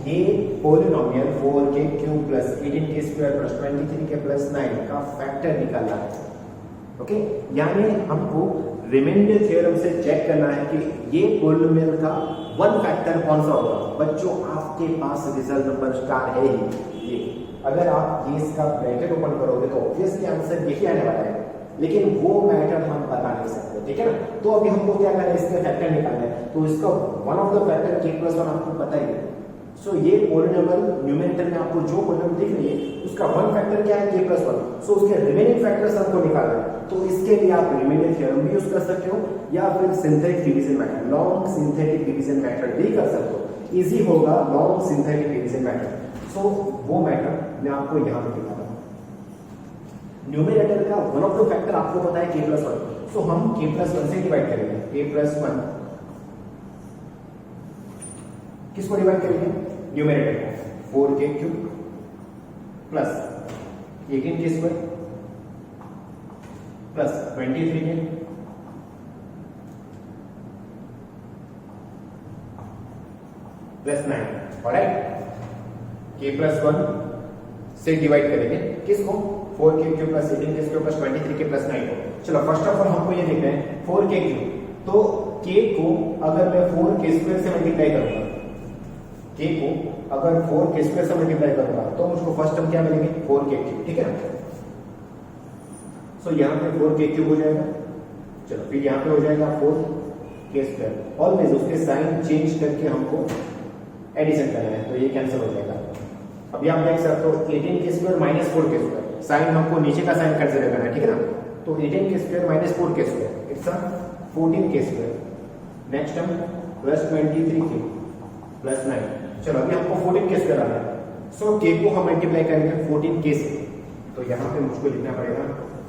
ये polynomial 4k³ plus 18k square plus 23k plus 9 का फैक्टर निकालना है। ओके, यानी हमको रिमाइंडर थ्योरम से चेक करना है कि ये पोलिनोमियल का वन फैक्टर कौन सा होगा। बच्चों आपके पास रिजल्ट नंबर स्टार है ही ये, अगर आप ये इसका ब्रैकेट ओपन करोगे तो ऑब्वियसली आंसर यही आने वाला है, लेकिन वो मैटर हम बता नहीं सकते, ठीक है ना। तो अभी हमको क्या करना है, इसके फैक्टर निकालना है। तो इसका one of the factor k+1 आपको पता ही है। सो ये पोलिनोमियल न्यूमेरेटर में आपको जो पोलिनोमियल दिख रही है उसका वन फैक्टर क्या है, k+1। सो उसके रिमेनिंग फैक्टर्स हमको निकालना है। तो इसके लिए आप रिमाइंडर थ्योरम भी यूज कर सकते हो या फिर synthetic division method, long synthetic division method भी कर सकते हो। इजी होगा लॉन्ग सिंथेटिक डिवीजन मेथड। सो वो मेथड मैं आपको यहां पे दिखा रहा हूं। न्यूमेरेटर का वन ऑफ द फैक्टर आपको पता है k+1। सो हम k+1 से डिवाइड करेंगे। k+1 किसको डिवाइड करेंगे, न्यूमेरेटर को 4k³ plus 18k square plus 23k plus 9। Alright, k+1 से डिवाइड करेंगे किसको, 4k³ plus 18k square plus 23k plus 9 को। चलो फर्स्ट ऑफ ऑल हमको ये देखना है 4k³। तो k को अगर मैं 4k स्क्वायर से मल्टीप्लाई करूंगा, k को अगर 4k स्क्वायर से मल्टीप्लाई करूंगा तो मुझको फर्स्ट टर्म क्या मिलेगी, 4k³, ठीक है ना। सो यहाँ पे 4k³ हो जाएगा। चलो फिर यहाँ पे हो जाएगा 4k स्क्वायर। ऑलवेज उसके साइन चेंज करके हमको एडिशन करना है, तो ये कैंसिल हो जाएगा। अभी आप देख सकते हो 18k square minus 4k square, sign हमको नीचे का साइन कंसीडर करना है, ठीक है ना। तो 18k square minus 4k square its 14k square. Next term plus 23k plus 9। चलो अभी हमको 14k स्क्वायर आना है। सो k को हम मल्टीप्लाई करेंगे 14k से, तो यहाँ पे मुझको लिखना पड़ेगा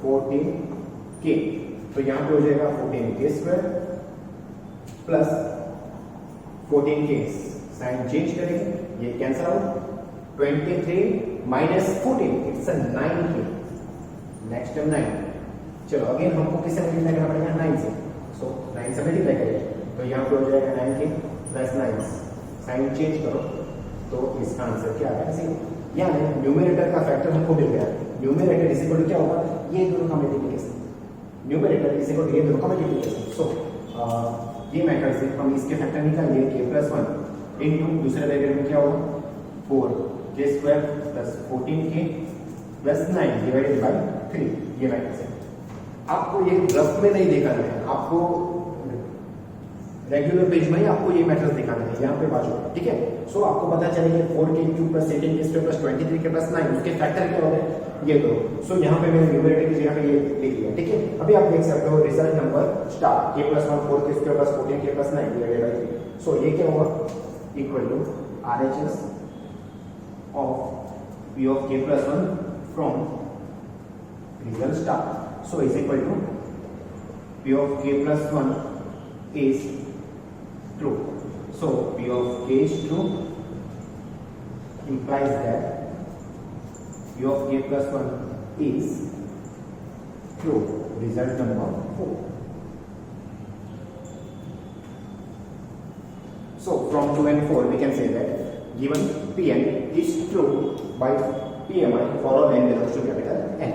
14k। तो यहाँ पे हो जाएगा 14k square plus 14k, sign change करेंगे, ये cancel out. 23 minus 14 it's 9k। Next term 9। चलो अगेन हमको किससे मल्टीप्लाई करना पड़ेगा, 9 से। सो 9 से मल्टीप्लाई करेंगे तो यहाँ पे हो जाएगा 9k प्लस 9, साइन चेंज करो तो इसका आंसर क्या आ गया, 0। यानी न्यूमेरेटर का फैक्टर हमको मिल गया। न्यूमेरेटर इज इक्वल टू क्या होगा, ये दोनों का multiplication. Numerator is equal to ये दोनों का मल्टीप्लिकेशन। सो ये मेथड से हम इसके फैक्टर निकालेंगे k+1 इनटू दूसरे ब्रैकेट में क्या होगा, 4k square plus 14k plus 9 divided by 3। ये मेथड से आपको ये रफ में नहीं दिखाना है, आपको रेगुलर पेज में ही आपको ये मेथड्स दिखाने हैं, यहाँ पे बाजू, ठीक है। सो आपको पता चलेगा 4k³ plus 18k square plus 23k plus 9 उसके फैक्टर क्या होते हैं, ये दो। सो यहाँ पे मैंने न्यूमेरेटर की जगह पे ये लिख दिया, ठीक है। अभी आप देख सकते हो result number star k+1 4k square plus 14k plus 9 divided by 3। So ये क्या होगा, equal to RHS of P of k+1 from result star. So is equal to P of k+1 is true. So P of k is true implies that P of k+1 is true. Result number 4. So from 2 and 4 we can say that given Pn is true by PMI for all n belongs to capital N.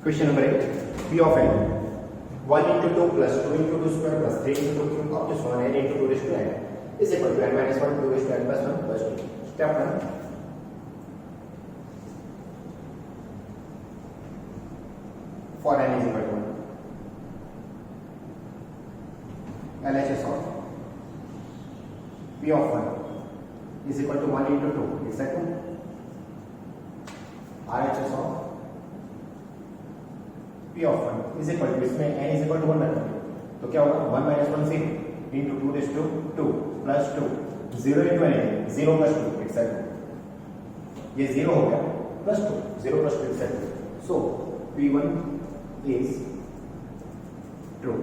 Question number 8. P of n 1 into 2 plus 2 into 2 square plus 3 into 2 cube up to so on n into 2 raised to n is equal to n minus 1 2 raised to n plus 1 plus 2. Step 1. For n is equal to 1. LHS of P of 1 is equal to 1 into 2, exactly. RHS of P of 1 is equal to, इसमें n is equal to 1 रखेंगे तो क्या होगा 1 minus 1 0 into 2 raised to 2 plus 2 0 into anything 0 plus 2 exactly ये 0 हो गया plus 2 0 plus 2 exactly so P1 is true.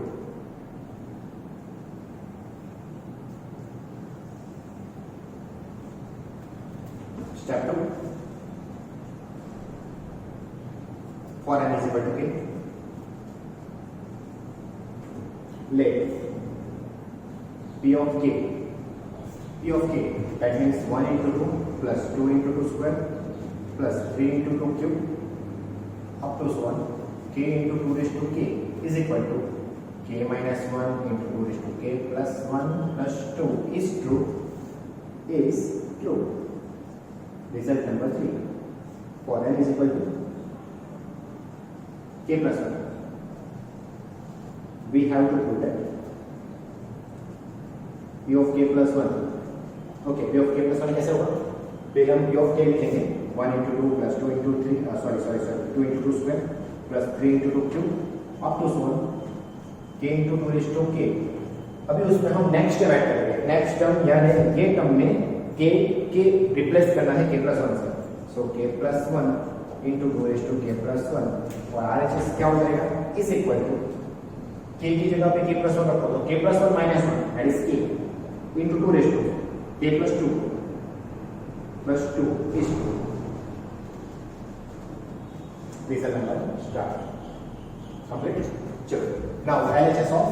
Step 2 for n is equal to k let P of k that means 1 into 2 plus 2 into 2 square plus 3 into 2 cube up to so on k into 2 raised to k is equal to k minus 1 into 2 raised to k plus 1 plus 2 is true. Result number 3 for n is equal to k plus 1. We have to put that p of k plus 1. Okay, p of k plus 1 कैसे होगा? पहले हम p of k लिखेंगे 1 into 2 plus 2 into 3 sorry 2 into 2 square plus 3 into 2 cube up to so on k into 2 raised to k. अभी उसमें हम next term add करेंगे. Next term यानी ये टर्म में k रिप्लेस करना है k plus 1 से. So k plus 1 into 2 raised to k plus 1 और RHS क्या हो जाएगा? इज इक्वल टू k की जगह पे k plus 1 रखो तो k plus 1 minus 1 that is k into 2 raised to k plus 2 is 2. Result number start. Complete. Sure. Now LHS of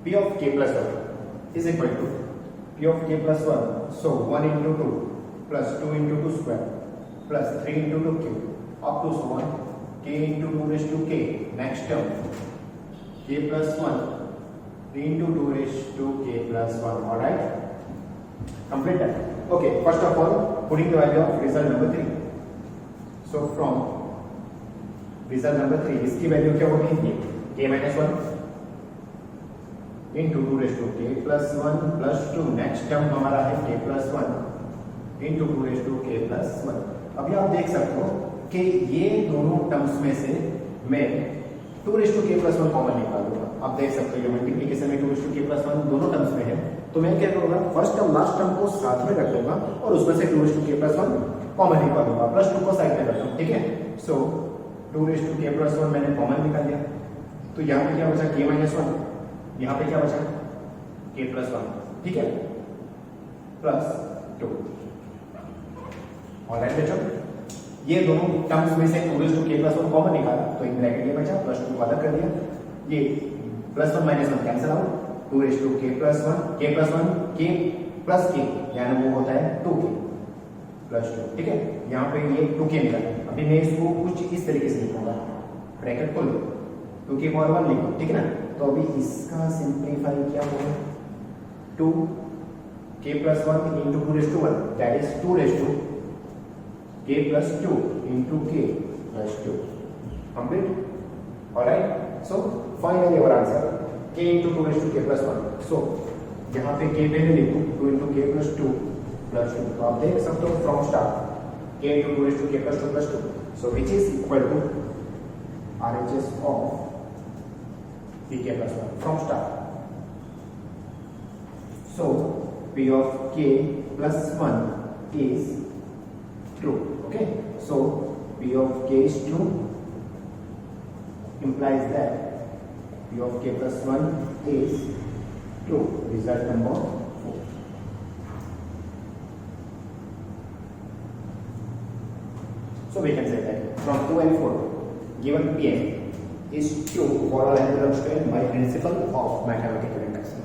P of k plus 1 is equal to P of k plus 1. So 1 into 2 plus 2 into 2 square plus 3 into 2 cube up to so on k into 2 raised to k. Next term k plus 1 into 2 raised to k plus 1. All right. Complete that. Okay. First of all, putting the value of result number 3. So from result number 3, इसकी value क्या होगी? k minus 1 into 2 raised to k plus 1 plus 2. Next term हमारा है k plus 1 into 2 raised to k plus 1. अभी आप देख सकते हो कि ये दोनों टर्म्स में से मैं 2 raised to k plus 1 common निकालूंगा. आप देख सकते हो ये मल्टीप्लिकेशन में 2 raised to k plus 1 दोनों टर्म्स में है तो मैं क्या करूंगा फर्स्ट टर्म लास्ट टर्म को साथ में रख लूंगा और उसमें से 2 raised to k plus 1 common निकालूंगा प्लस 2 को साइड में रखता हूं. ठीक है. सो 2 raised to k plus 1 मैंने कॉमन निकाल दिया तो यहाँ पे क्या बचा k minus 1. यहाँ पे क्या बचा k plus 1. ठीक है. प्लस 2. ऑलराइट बच्चों ये दोनों टर्म्स में से 2 raised to k plus 1 common निकाला तो इन ब्रैकेट ये बचा प्लस 2 को अलग कर दिया. ये plus 1 minus 1 cancel out 2 raised to k plus 1 k plus 1 k plus k यानी वो होता है 2k प्लस 2. ठीक है. यहाँ पे ये 2k मिला. अभी मैं इसको कुछ इस तरीके से लिखूंगा ब्रैकेट खोल 2k पावर 1 लिखो. ठीक है ना. तो अभी इसका सिंप्लीफाई क्या होगा 2k plus 1 into 2 raised to 1 that is 2 raised to k plus 2 into k plus 2. Complete. Alright. So finally our answer k into 2 raised to k plus 1. So यहाँ पे k पहले लिखूं 2 into k plus 2 plus 2. तो आप देख सकते हो from start k into 2 raised to k plus 2 plus 2. So which is equal to RHS of pk plus 1 from start. So p of k plus 1 is true. Okay. So p of k is true implies that p of k plus 1 is true. Result number 4. So we can say that from 2 and 4 given Pn is true for all angular strain by principle of mathematical induction.